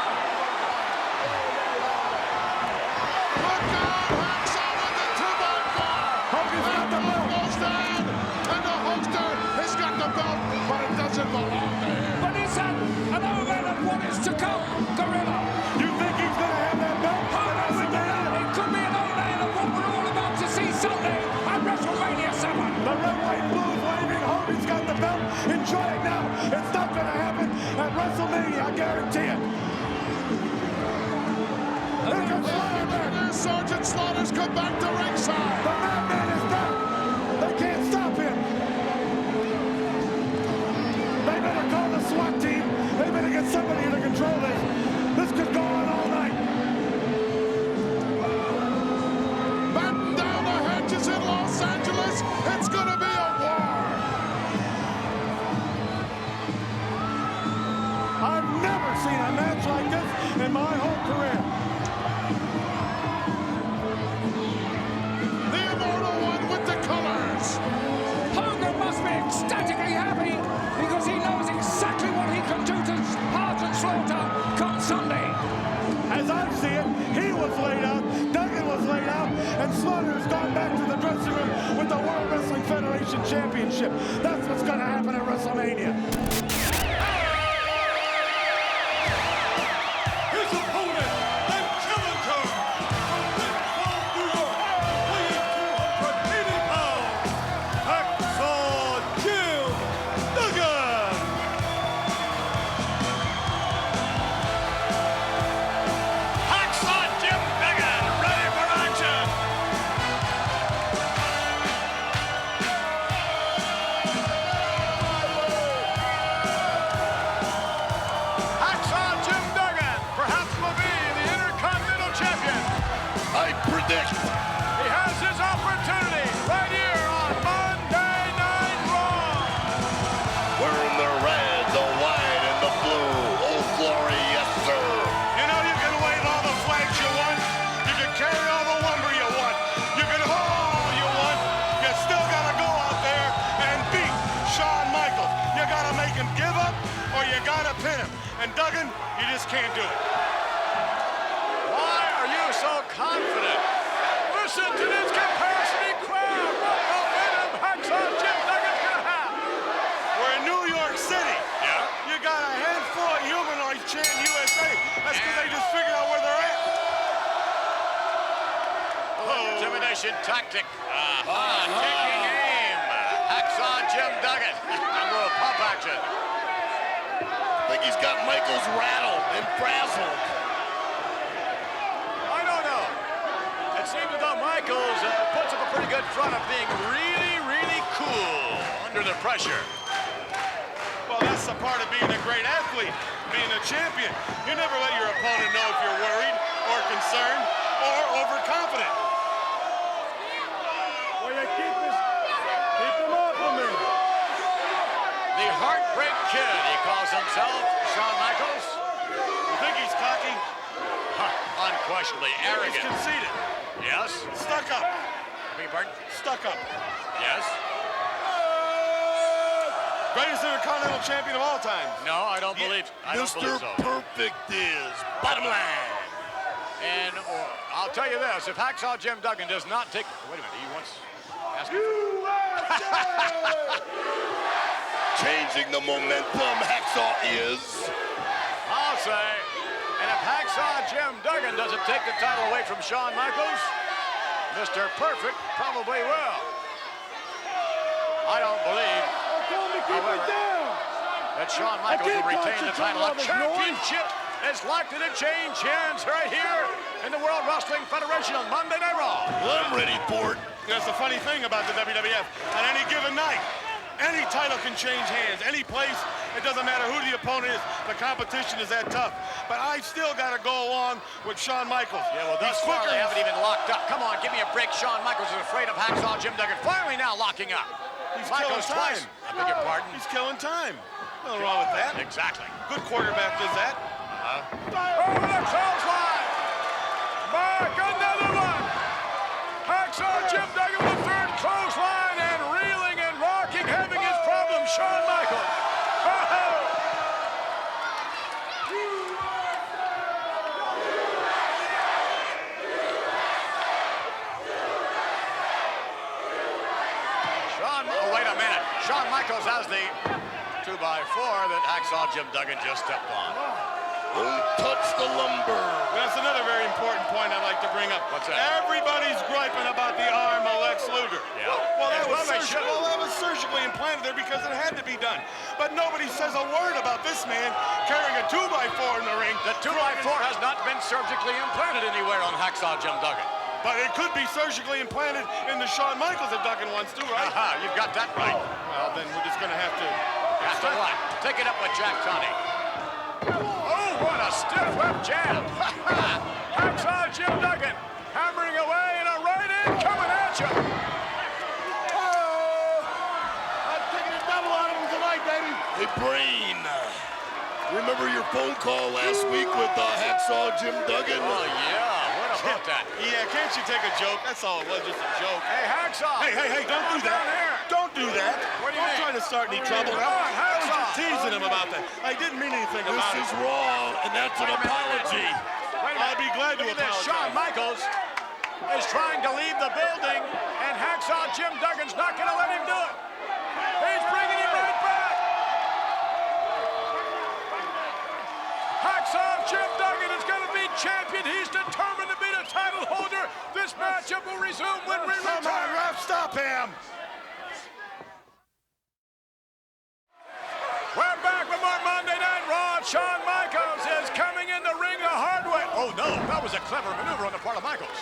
Look out, Hacksaw with the 2x4. Hogan's got the belt. Goes down, and the Hulkster has got the belt, but it doesn't belong to him. But is that an omen of what is to come, Gorilla? You think he's going to have that belt? Hogan with the belt. It could be an omen of what we're all about to see Sunday at WrestleMania 7. The red, white, blue waving. Hogan's got the belt. Enjoy it now. It's not going to happen at WrestleMania, I guarantee it. Here comes Slaughter back. There's Sergeant Slaughter's come back to ringside. The madman is back. They can't stop him. They better call the SWAT team. They better get somebody to control this. This could go on all night. Batten down the hatches in Los Angeles. It's going to be a war. I've never seen a match like this in my whole career. The Immortal One with the colors. Hogan must be ecstatically happy because he knows exactly what he can do to Hart and Slaughter come Sunday. As I see it, he was laid out, Duggan was laid out, and Slaughter has gone back to the dressing room with the World Wrestling Federation Championship. That's what's going to happen at WrestleMania. His opponent, the challenger, from Glensford, New York, weighing 280 pounds, Hacksaw Jim Duggan! Hacksaw Jim Duggan, ready for action. Hacksaw Jim Duggan perhaps will be the Intercontinental Champion. I predict He has his opportunity right here on Monday Night Raw. we're in the red, the white, and the blue. Old Glory, yes, sir. You know you can wave all the flags you want. You can carry all the lumber you want. You can haul all you want. You still gotta go out there and beat Shawn Michaels. You gotta make him give up or you gotta pin him. And Duggan, you just can't do it. Why are you so confident? Listen to this capacity crowd. What momentum Hacksaw Jim Duggan's gonna have. We're in New York City. Yeah. You got a handful of humanoids chanting USA. That's because they just figured out where they're at. Intimidation tactic. Taking aim. Hacksaw Jim Duggan. A little pump action. I think he's got Michaels rattled and frazzled. I don't know. It seems as though Michaels puts up a pretty good front of being really, really cool under the pressure. Well, that's the part of being a great athlete, being a champion. You never let your opponent know if you're worried or concerned or overconfident. Well, you keep him off of me. The Heartbreak Kid, he calls himself, Shawn Michaels. You think he's cocky? Unquestionably arrogant. He's conceited. Yes. Stuck up. Beg your pardon? Stuck up. Yes. Greatest Intercontinental Champion of all time. No, I don't believe Mr. so. Perfect is bottom line. And I'll tell you this, if Hacksaw Jim Duggan does not take... Wait a minute, he wants... Changing the momentum, Hacksaw is. I'll say, and if Hacksaw Jim Duggan doesn't take the title away from Shawn Michaels, Mr. Perfect probably will. I don't believe, however, that Shawn Michaels will retain the title. A championship is likely to change hands right here in the World Wrestling Federation on Monday Night Raw. Well, I'm ready for it. That's the funny thing about the WWF. On any given night, any title can change hands. Any place, it doesn't matter who the opponent is. The competition is that tough. But I still got to go along with Shawn Michaels. Yeah, well, thus far they haven't even locked up. Come on, give me a break. Shawn Michaels is afraid of Hacksaw Jim Duggan. Finally now locking up. He's Michaels killing time. twice. I beg your pardon? He's killing time. Nothing wrong with that. Exactly. Good quarterback does that. Over the clothesline. Back another one. Hacksaw Jim Duggan with the third clothesline and reeling and rocking, having his problem. Shawn Michaels. Wait a minute. Shawn Michaels has the 2x4 that Hacksaw Jim Duggan just stepped on. Don't touch the lumber. That's another very important point I'd like to bring up. What's that? Everybody's griping about the arm of Lex Luger. Yeah. Well, that Well, was surgically implanted there because it had to be done. But nobody says a word about this man carrying a 2x4 in the ring. The 2x4 has not been surgically implanted anywhere on Hacksaw Jim Duggan. But it could be surgically implanted in the Shawn Michaels that Duggan wants to, right? Aha, you've got that right. Well, then we're just going to have to... That's the one. Take it up with Jack Tunney. Oh, what a stiff left jab. Hacksaw Jim Duggan hammering away and a right in coming at you. Oh! I'm taking a double on him tonight, baby. Hey, Brain. Remember your phone call last week with Hacksaw Jim Duggan? Oh, yeah. What about that? Yeah, can't you take a joke? That's all it was, just a joke. Hey, Hacksaw. Hey, don't do that. Don't do that. What do you mean? Don't try to start any trouble. Come on, I was Hacksaw. just teasing him about that. I didn't mean anything about it. This is wrong, and that's an apology. Wait a minute. I'll be glad to Look at this. apologize. Shawn Michaels is trying to leave the building, and Hacksaw Jim Duggan's not going to let him do it. He's bringing him right back. Hacksaw Jim Duggan is going to be champion. He's determined to be the title holder. This matchup will resume when we return. Come on, ref, stop him. We're back with more Monday Night Raw. Shawn Michaels is coming in the ring the hard way. Oh, no, that was a clever maneuver on the part of Michaels.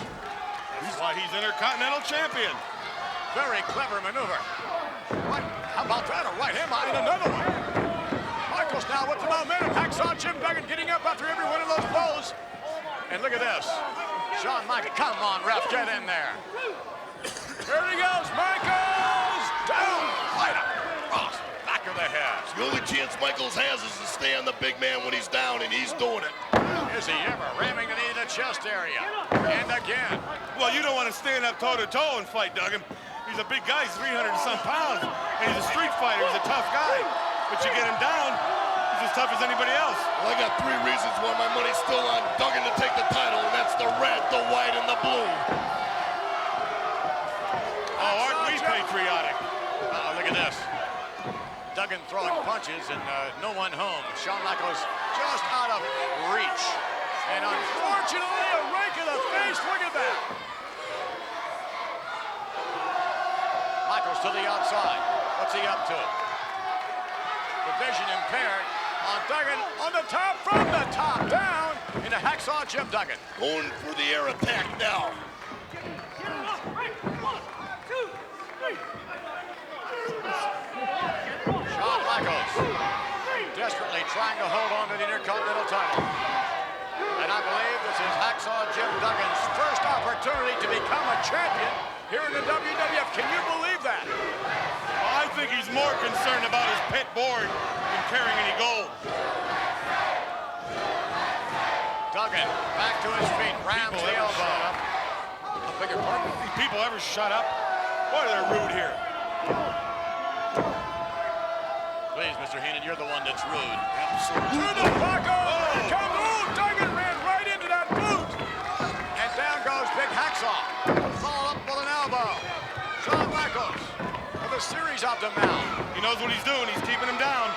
That's why he's Intercontinental Champion. Very clever maneuver. What? How about that? A right hand and another one. Michaels now with the momentum. Hacksaw Jim Duggan getting up after every one of those blows. And look at this. Shawn Michaels, come on, ref, get in there. Here he goes, Michaels! Down, right up, cross, back of the head. The only chance Michaels has is to stay on the big man when he's down, and he's doing it. Is he ever ramming the knee to the chest area? And again. Well, you don't want to stand up toe-to-toe and fight Duggan. He's a big guy, he's 300 and some pounds, and he's a street fighter, he's a tough guy. But you get him down, he's as tough as anybody else. Well, I got 3 reasons why my money's still on Duggan to take the title, and that's the red, the white, and the blue. Oh, aren't we patriotic? Look at this. Duggan throwing punches and no one home. Shawn Michaels just out of reach. And unfortunately, a rake of the face. Look at that. Michaels to the outside. What's he up to? The vision impaired on Duggan on the top, from the top down into Hacksaw Jim Duggan. Going for the air attack now. Shawn Michaels desperately trying to hold on to the Intercontinental title. And I believe this is Hacksaw Jim Duggan's first opportunity to become a champion here in the WWF. Can you believe that? Well, I think he's more concerned about his pet board than carrying any gold. Duggan back to his feet, rams the elbow. I beg your pardon? People ever shut up? Boy, they're rude here. Please, Mr. Heenan, you're the one that's rude. Absolutely. To the buckle! Duggan ran right into that boot! And down goes Big Hacksaw. Followed up with an elbow. Shawn Michaels with a series of them now. He knows what he's doing. He's keeping him down.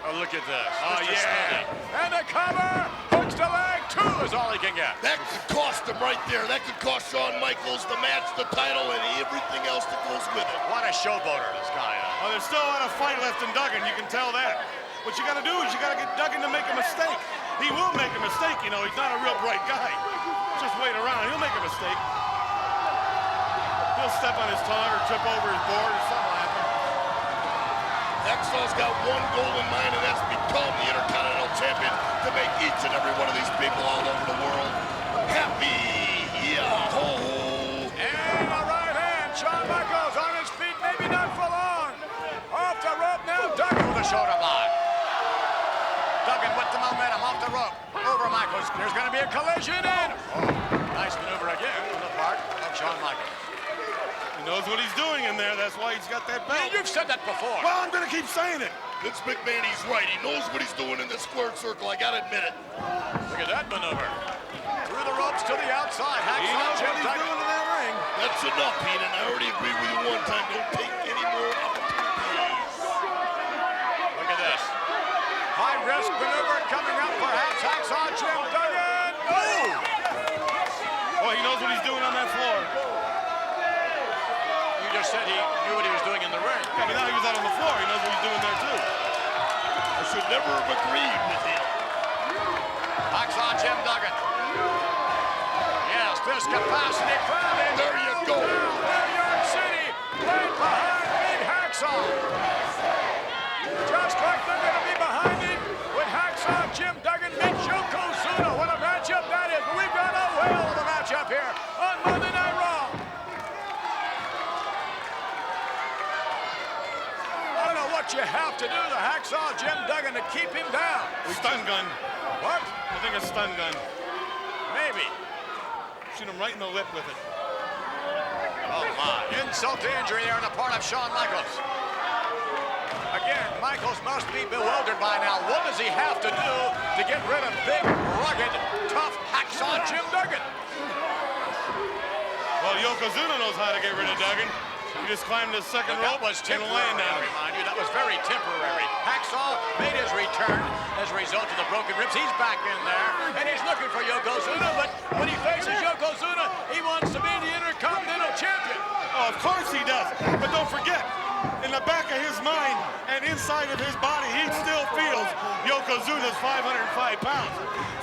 Oh, look at this. Oh, Mr. yeah. Smitty. And the cover! Hooks to leg, 2 is all he can get. That could cost him right there. That could cost Shawn Michaels the match, the title, and everything else that goes with it. What a showboater this guy is. Well, there's still a lot of fight left in Duggan. You can tell that. What you got to do is you got to get Duggan to make a mistake. He will make a mistake, you know. He's not a real bright guy. Just wait around. He'll make a mistake. He'll step on his tongue or trip over his board or something will happen. Hacksaw's got one goal in mind, and that's become the Intercontinental Champion to make each and every one of these people all over the world happy. Yahoo! And a right hand. Shawn Michaels on his feet, maybe not for long. Off the rope now. Duggan with a shoulder block. Duggan with the momentum off the rope. Over Michaels. There's going to be a collision in. Oh, nice maneuver again on the part of Shawn Michaels. He knows what he's doing in there. That's why he's got that belt. You've said that before. Well, I'm going to keep saying it. Vince McMahon, he's right. He knows what he's doing in the square circle. I got to admit it. Look at that maneuver. Through the ropes to the outside. He knows what he's Duggan. doing in that ring. That's enough, Heenan. I already agreed with you one time. Don't take any more opportunities. Look at this. High risk maneuver coming up perhaps. Hacksaw Jim Duggan. Oh! Well, he knows what he's doing on that floor. You just said he knew what he was doing in the ring. Yeah, but now he was out on the floor. He knows what he's doing there, too. I should never have agreed with him. Hacksaw Jim Duggan. Yes, this capacity crowd is. There you go. New York City, right behind Big Hacksaw. Just like they're going to be behind him when Hacksaw Jim Duggan meets Yokozuna. What a matchup that is. But we've got a whale of a matchup here on Monday Night Raw. I don't know what you have to do to Hacksaw Jim Duggan to keep him down. Stun gun. What? I think a stun gun. Maybe. Shoot him right in the lip with it. Oh, my. Insult to injury there on the part of Shawn Michaels. Again, Michaels must be bewildered by now. What does he have to do to get rid of big, rugged, tough Hacksaw Jim Duggan? Well, Yokozuna knows how to get rid of Duggan. He just climbed the second rope That was and temporary, landed I on him. remind you. That was very temporary. Hacksaw made his return as a result of the broken ribs. He's back in there, and he's looking for Yokozuna, but when he faces Yokozuna, he wants to be the Intercontinental Champion. Oh, of course he does. But don't forget, in the back of his mind and inside of his body, he still feels Yokozuna's 505 pounds.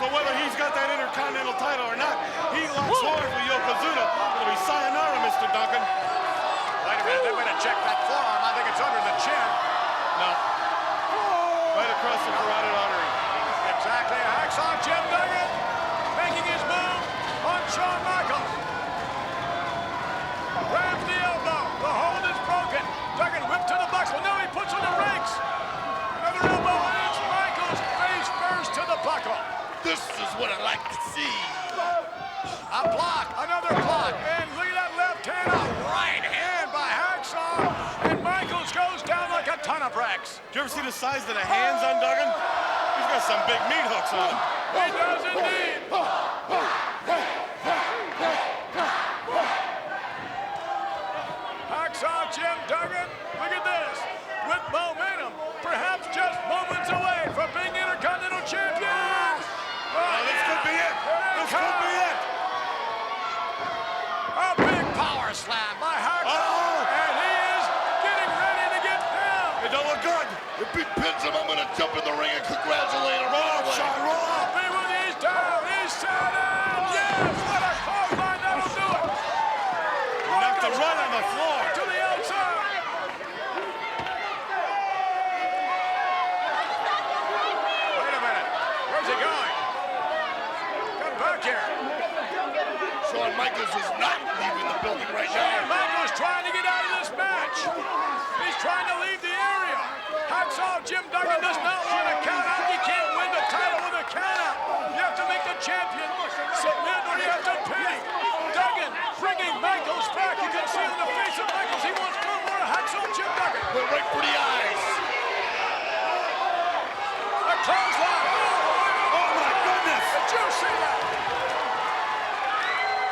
So whether he's got that Intercontinental title or not, he locks horns with Yokozuna. It'll be sayonara, Mr. Duncan. Wait a minute, they're going to check that forearm. I think it's under the chin. No. Right across the carotid artery. Exactly. Hacksaw Jim Duggan making his move on Shawn Michaels. Grabs the elbow. The hold is broken. Duggan whipped to the buckle. Now he puts on the brakes. Another elbow, and it's Michaels face first to the buckle. This is what I like to see. A block, another block, and look at that left hand, a right hand by Hacksaw, and Michaels goes down like a ton of bricks. Did you ever see the size of the hands on Duggan? He's got some big meat hooks on him. He does indeed. Hacksaw Jim Duggan, look at this, with momentum, perhaps just moments away from being Intercontinental Champion. Oh, this could be it. This could be it. A big power slam by Hacksaw, and he is getting ready to get wins him, I'm going to jump in the ring and congratulate him. Roll up, Sean, roll up. He's down, he's down. Yes, what a clothesline, that'll do it. Knocked him right on the floor. To the outside. Wait a minute, where's he going? Come back here. Shawn Michaels is not leaving the building right now. Shawn Michaels trying to get out of this match. He's trying to leave the area. Hacksaw Jim Duggan does not want to count out. You can't win the title with a count out. You have to make the champion submit or you have to pay. Duggan bringing Michaels back. You can see on the face of Michaels he wants no more of Hacksaw Jim Duggan. Went right for the eyes. A clothesline. Oh my goodness. Did you see that?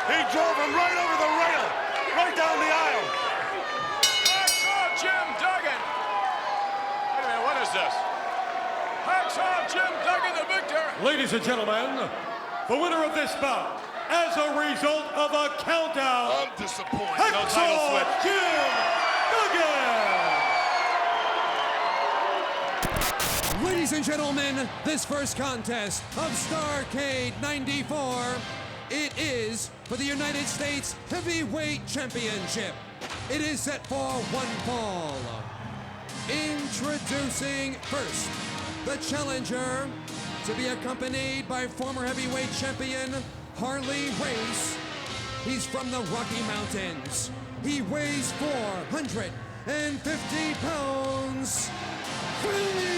He drove him right over the rail, right down the aisle. Hacksaw Jim Duggan. Wait a minute, what is this? Hacksaw Jim Duggan, the victor. Ladies and gentlemen, the winner of this bout, as a result of a countdown, I'm disappointed. No title Hacksaw switch. Jim Duggan! Ladies and gentlemen, this first contest of Starrcade 94, it is for the United States Heavyweight Championship. It is set for one fall. Introducing first, the challenger, to be accompanied by former heavyweight champion Harley Race. He's from the Rocky Mountains. He weighs 450 pounds. Vader!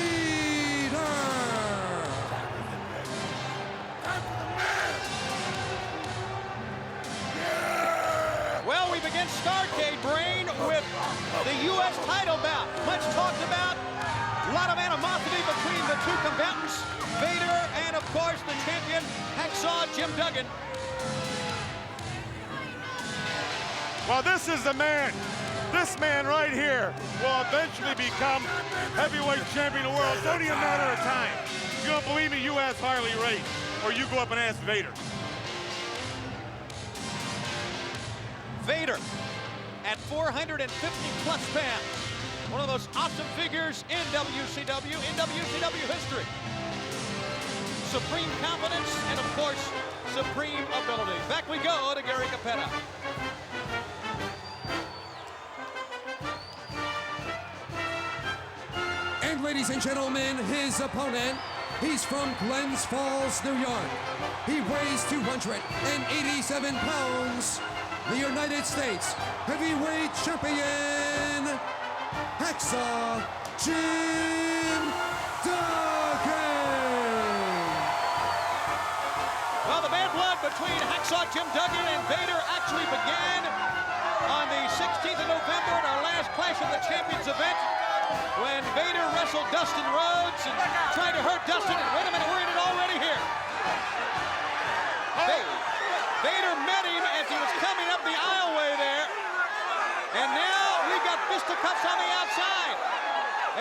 Well, we begin Starrcade, Brain, with the U.S. title bout. Much talked about. A lot of animosity between the two combatants, Vader and, of course, the champion, Hacksaw Jim Duggan. Well, this is the man. This man right here will eventually become heavyweight champion of the world. It's only a matter of time. If you don't believe me, you ask Harley Race, or you go up and ask Vader. Vader at 450-plus pounds. One of the most awesome figures in WCW history. Supreme confidence and, of course, supreme ability. Back we go to Gary Cappetta. And ladies and gentlemen, his opponent, he's from Glens Falls, New York. He weighs 287 pounds. The United States Heavyweight Champion, Hacksaw Jim Duggan. Well, the bad blood between Hacksaw Jim Duggan and Vader actually began on the 16th of November at our last Clash of the Champions event when Vader wrestled Dustin Rhodes and tried to hurt Dustin. And wait a minute, we're in it already here. Vader met him as he was coming up the aisleway there. And now we got fisticuffs on the outside.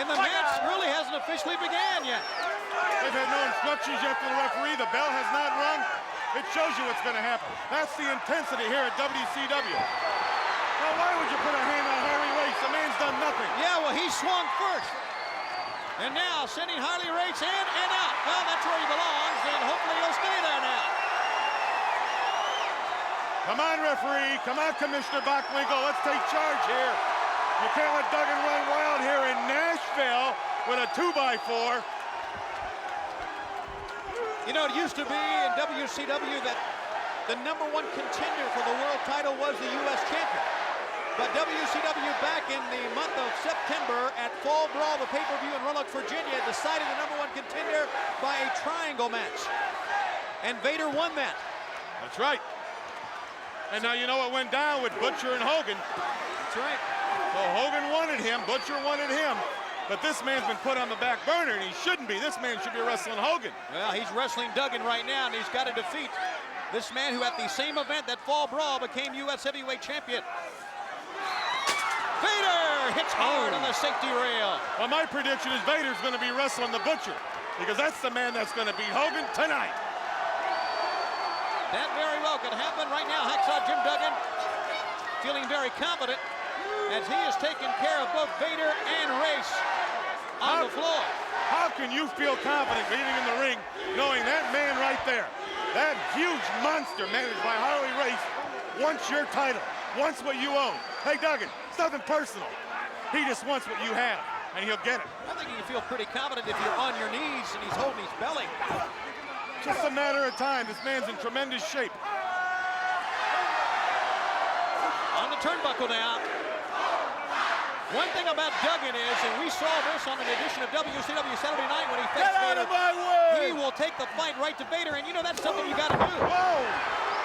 And the match really hasn't officially began yet. They've had no instructions yet from the referee. The bell has not rung. It shows you what's going to happen. That's the intensity here at WCW. Now, why would you put a hand on Harley Race? The man's done nothing. Yeah, well, he swung first. And now sending Harley Race in and out. Well, that's where he belongs, and hopefully he'll stay there now. Come on, referee. Come on, Commissioner Bockwinkel. Let's take charge here. You can't let Duggan run wild here in Nashville with a 2x4. You know, it used to be in WCW that the #1 contender for the world title was the U.S. champion. But WCW back in the month of September at Fall Brawl, the pay-per-view in Roanoke, Virginia, decided the #1 contender by a triangle match. And Vader won that. That's right. And now you know what went down with Butcher and Hogan. That's right. So Hogan wanted him, Butcher wanted him. But this man's been put on the back burner, and he shouldn't be. This man should be wrestling Hogan. Well, he's wrestling Duggan right now, and he's got to defeat this man who at the same event, that Fall Brawl, became U.S. Heavyweight Champion. Vader hits hard on the safety rail. Well, my prediction is Vader's going to be wrestling the Butcher, because that's the man that's going to beat Hogan tonight. That very well could happen right now. Hacksaw Jim Duggan feeling very confident as he has taken care of both Vader and Race. on the floor. How can you feel confident being in the ring knowing that man right there, that huge monster managed by Harley Race, wants your title, wants what you own? Hey, Duggan, it's nothing personal. He just wants what you have, and he'll get it. I think you can feel pretty confident if you're on your knees and he's holding his belly. Just a matter of time. This man's in tremendous shape. On the turnbuckle now. One thing about Duggan is, and we saw this on an edition of WCW Saturday Night when he faced Vader, he will take the fight right to Vader, and you know that's something you got to do. Whoa!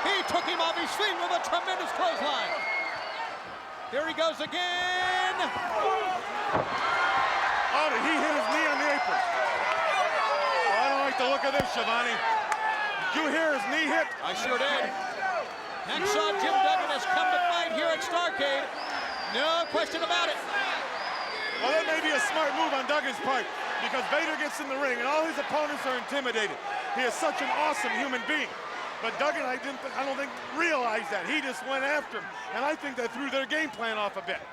He took him off his feet with a tremendous clothesline. Here he goes again. Oh, did he hit his knee on the apron? Oh, I don't like the look of this, Schiavone. Did you hear his knee hit? I sure did. Hacksaw Jim Duggan has come to fight here at Starrcade. No question about it. Well, that may be a smart move on Duggan's part because Vader gets in the ring and all his opponents are intimidated. He is such an awesome human being. But Duggan, I don't think, realized that. He just went after him. And I think that threw their game plan off a bit.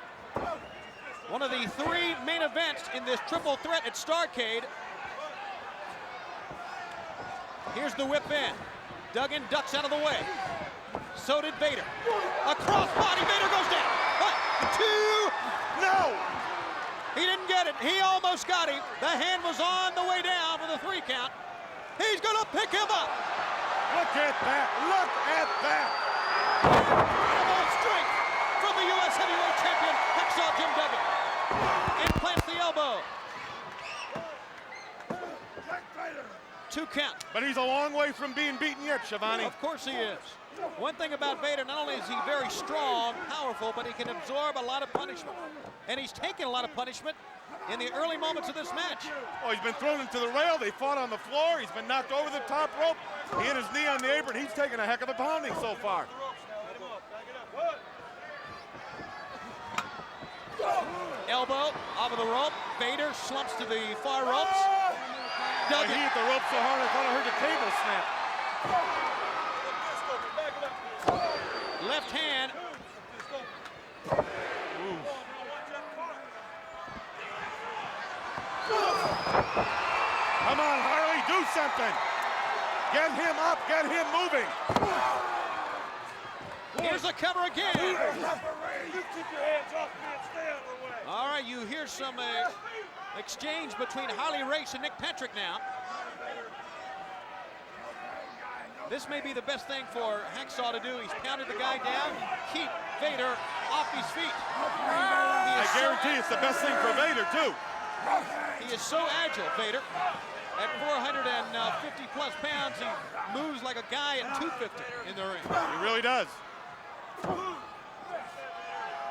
One of the three main events in this triple threat at Starrcade. Here's the whip in. Duggan ducks out of the way. So did Vader. A crossbody, Vader goes down. 1, 2. No! He didn't get it. He almost got him. The hand was on the way down for the 3 count. He's gonna pick him up. Look at that. Look at that. Incredible strength from the U.S. Heavyweight Champion, Hacksaw Jim Duggan. Implants the elbow. 2 count. But he's a long way from being beaten yet, Schiavone. Of course he is. One thing about Vader, not only is he very strong, powerful, but he can absorb a lot of punishment. And he's taken a lot of punishment in the early moments of this match. Oh, he's been thrown into the rail. They fought on the floor. He's been knocked over the top rope. He hit his knee on the apron. He's taken a heck of a pounding so far. Elbow off of the rope. Vader slumps to the far ropes. Duggan. He hit the rope so hard I thought I heard the table snap. Left hand. Come on, Harley, do something. Get him up, get him moving. Here's the cover again. You keep your hands off me and stay out of the way. All right, you hear some exchange between Harley Race and Nick Patrick now. This may be the best thing for Hacksaw to do. He's pounded the guy down, keep Vader off his feet. I guarantee it's the best thing for Vader, too. He is so agile, Vader. At 450 plus pounds, he moves like a guy at 250 in the ring. He really does.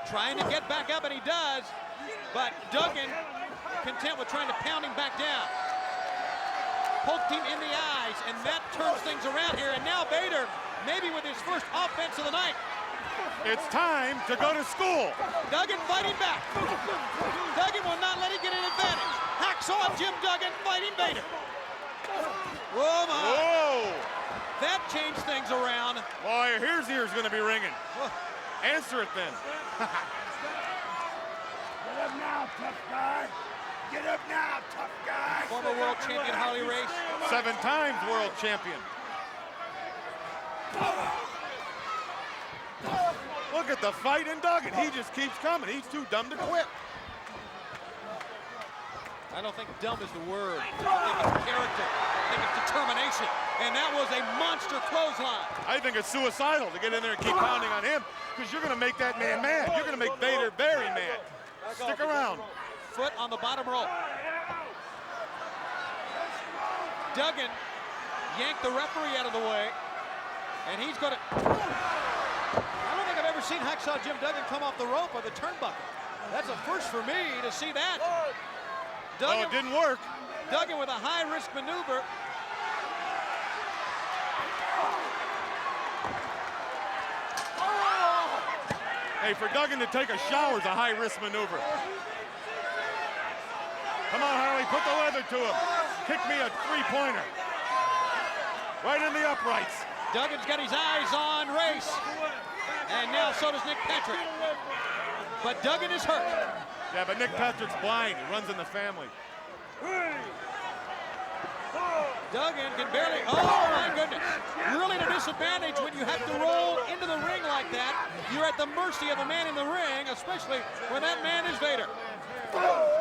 Trying to get back up, and he does. But Duggan, content with trying to pound him back down. Poked him in the eyes, and that turns things around here. And now Vader, maybe with his first offense of the night. It's time to go to school. Duggan fighting back. Duggan will not let him get an advantage. Hacksaw Jim Duggan fighting Vader. Whoa, my. Whoa. That changed things around. Boy, his ear's going to be ringing. Answer it then. Get up now, tough guy. Get up now, tough guy. Former world champion Harley Race. 7 times world champion. Look at the fight in Duggan. He just keeps coming. He's too dumb to quit. I don't think dumb is the word. I think it's character. I think it's determination. And that was a monster clothesline. I think it's suicidal to get in there and keep pounding on him because you're going to make that man mad. You're going to make Vader very mad. Stick around. Foot on the bottom rope. Duggan yanked the referee out of the way, and he's going to... I don't think I've ever seen Hacksaw Jim Duggan come off the rope or the turnbuckle. That's a first for me to see that. Duggan, it didn't work. Duggan with a high-risk maneuver. Hey, for Duggan to take a shower is a high-risk maneuver. Come on, Harley, put the leather to him. Kick me a 3-pointer. Right in the uprights. Duggan's got his eyes on Race. And now so does Nick Patrick. But Duggan is hurt. Yeah, but Nick Patrick's blind. He runs in the family. Duggan can barely, oh my goodness. Really at a disadvantage when you have to roll into the ring like that. You're at the mercy of a man in the ring, especially when that man is Vader.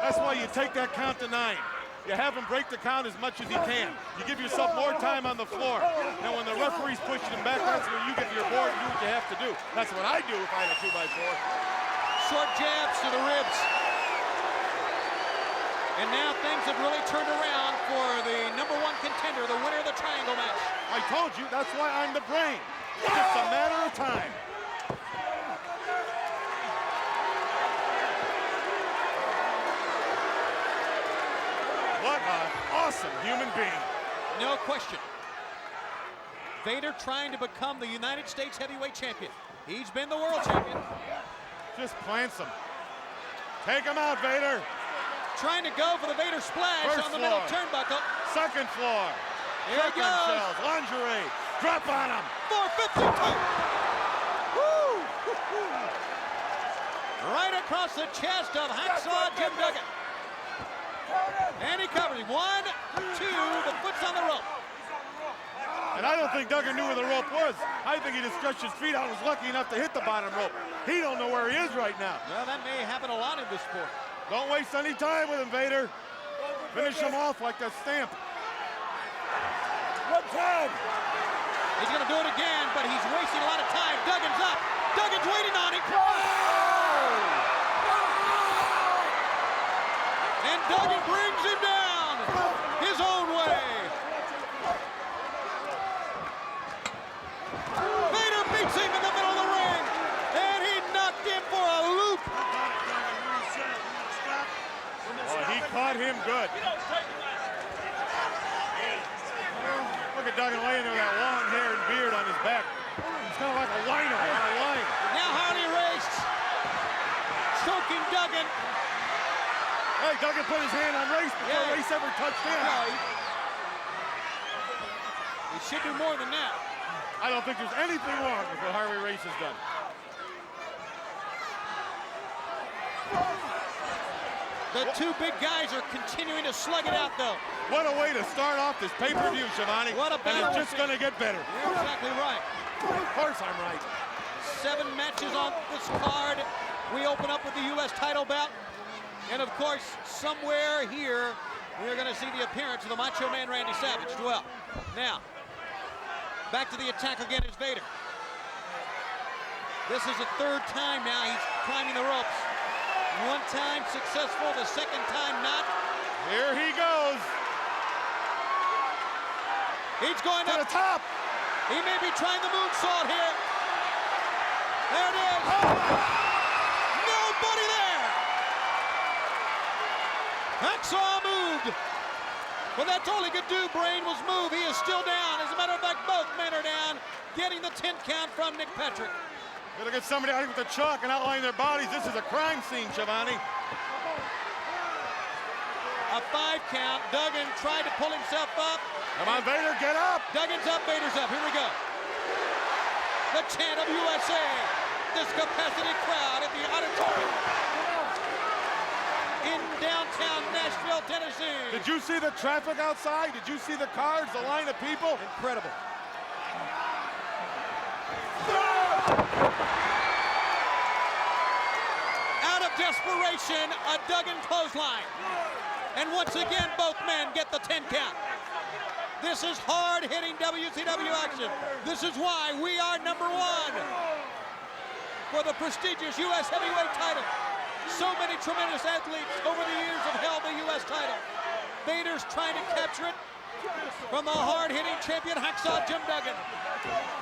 That's why you take that count to 9. You have him break the count as much as he can. You give yourself more time on the floor. And when the referee's pushing him back, that's when you get your board and do what you have to do. That's what I do if I had a 2x4. Short jabs to the ribs. And now things have really turned around for the #1 contender, the winner of the triangle match. I told you, that's why I'm the brain. It's just a matter of time. What an awesome human being. No question. Vader trying to become the United States heavyweight champion. He's been the world champion. Just plants him. Take him out, Vader. Trying to go for the Vader splash First on the floor. middle turnbuckle. Second floor. Here he goes. Shells, lingerie. Drop on him. 452. Woo! Right across the chest of Hacksaw Jim Duggan. And he covers him. 1, 2, the foot's on the rope. And I don't think Duggan knew where the rope was. I think he just stretched his feet out and was lucky enough to hit the bottom rope. He don't know where he is right now. Well, that may happen a lot in this sport. Don't waste any time with him, Vader. Finish him off like a stamp. One time. He's going to do it again, but he's wasting a lot of time. Duggan's up. Duggan's waiting on him. And Duggan brings him down his own way. Vader beats him in the middle of the ring, and he knocked him for a loop. Oh, he caught him good. Look at Duggan laying there with that long hair and beard on his back. He's kind of like a lino on a line. Now Harley Race choking Duggan. Hey, Duggan put his hand on Race before Race ever touched him. No, he should do more than that. I don't think there's anything wrong with what Harley Race has done. The two big guys are continuing to slug it out, though. What a way to start off this pay-per-view, Schiavone. What a and it's just going to get better. You're exactly right. Of course I'm right. 7 matches on this card. We open up with the U.S. title bout. And, of course, somewhere here, we're going to see the appearance of the Macho Man Randy Savage as well. Now, back to the attack again is Vader. This is the 3rd time now he's climbing the ropes. 1 time successful, the 2nd time not. Here he goes. He's going to the top. He may be trying the moonsault here. There it is. Nobody there. Hacksaw moved. But that's all he could do, Brain, was move. He is still down. As a matter of fact, both men are down, getting the 10 count from Nick Patrick. Gotta get somebody out here with the chalk and outline their bodies. This is a crime scene, Schiavone. A 5 count. Duggan tried to pull himself up. Come on, Vader, get up. Duggan's up, Vader's up. Here we go. The chant of USA. This capacity crowd at the auditorium in downtown Nashville, Tennessee. Did you see the traffic outside? Did you see the cars, the line of people? Incredible. Out of desperation, a Duggan clothesline. And once again, both men get the 10 count. This is hard-hitting WCW action. This is why we are #1 for the prestigious U.S. heavyweight title. So many tremendous athletes over the years have held the U.S. title. Vader's trying to capture it from the hard-hitting champion, Hacksaw Jim Duggan.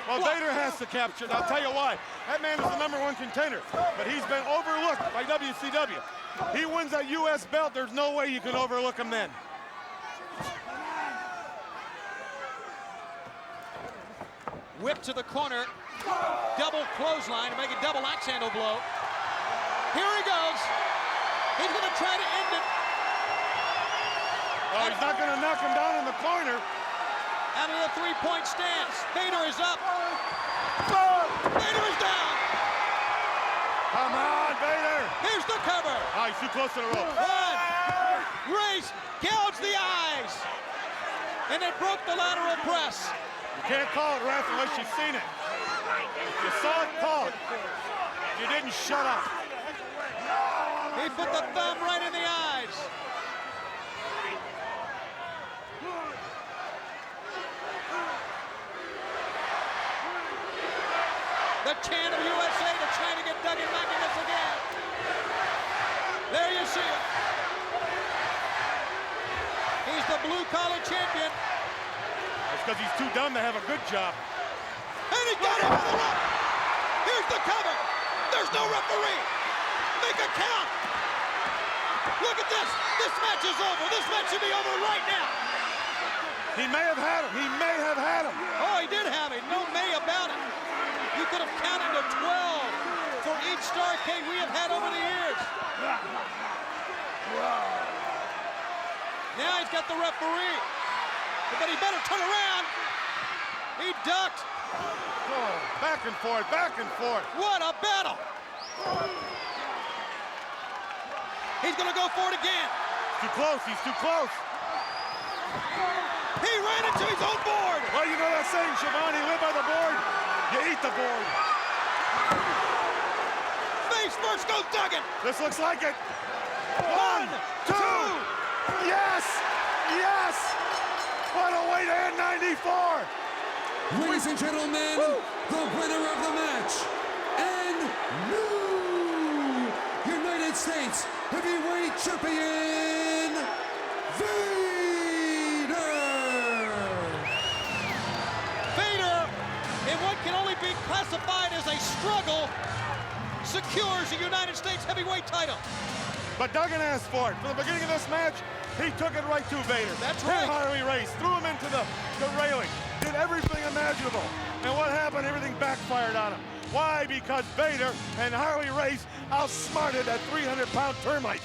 Well, Vader has to capture it. I'll tell you why. That man is the #1 contender, but he's been overlooked by WCW. He wins that U.S. belt. There's no way you can overlook him then. Whip to the corner. Double clothesline to make a double axe handle blow. Here he goes. He's going to try to end it. Oh, he's not going to knock him down in the corner. Out of the 3-point stance. Vader is up. Vader is down. Come on, Vader. Here's the cover. Oh, he's too close to the rope. Race. Gouge and it broke the lateral press. You can't call it, ref, unless you've seen it. If you saw it, call it. If you didn't, shut up. He put the thumb right in the eyes. The chant of USA, they're trying to get Duggan back in this again. There you see it. He's the blue-collar champion. That's because he's too dumb to have a good job. And he got him with the rope. Here's the cover. There's no referee. Make a count. Look at this. This match is over. This match should be over right now. He may have had him. He may have had him. Oh, he did have him. No may about it. You could have counted to 12 for each Starrcade we have had over the years. Now he's got the referee. But he better turn around. He ducked. Oh, back and forth, back and forth. What a battle. He's going to go for it again. Too close, he's too close. He ran into his own board. Well, you know that saying, Siobhan, you live by the board, you eat the board. Face first goes Duggan. This looks like it. One, two. Yes, yes. What a way to end 94. Ladies and gentlemen, the winner of the match and new United States Heavyweight Champion, Vader! Vader, in what can only be classified as a struggle, secures the United States Heavyweight title. But Duggan asked for it. From the beginning of this match, he took it right to Vader. That's right. Hit Harley Race, threw him into the railing, did everything imaginable. And what happened? Everything backfired on him. Why? Because Vader and Harley Race outsmarted that 300-pound termite.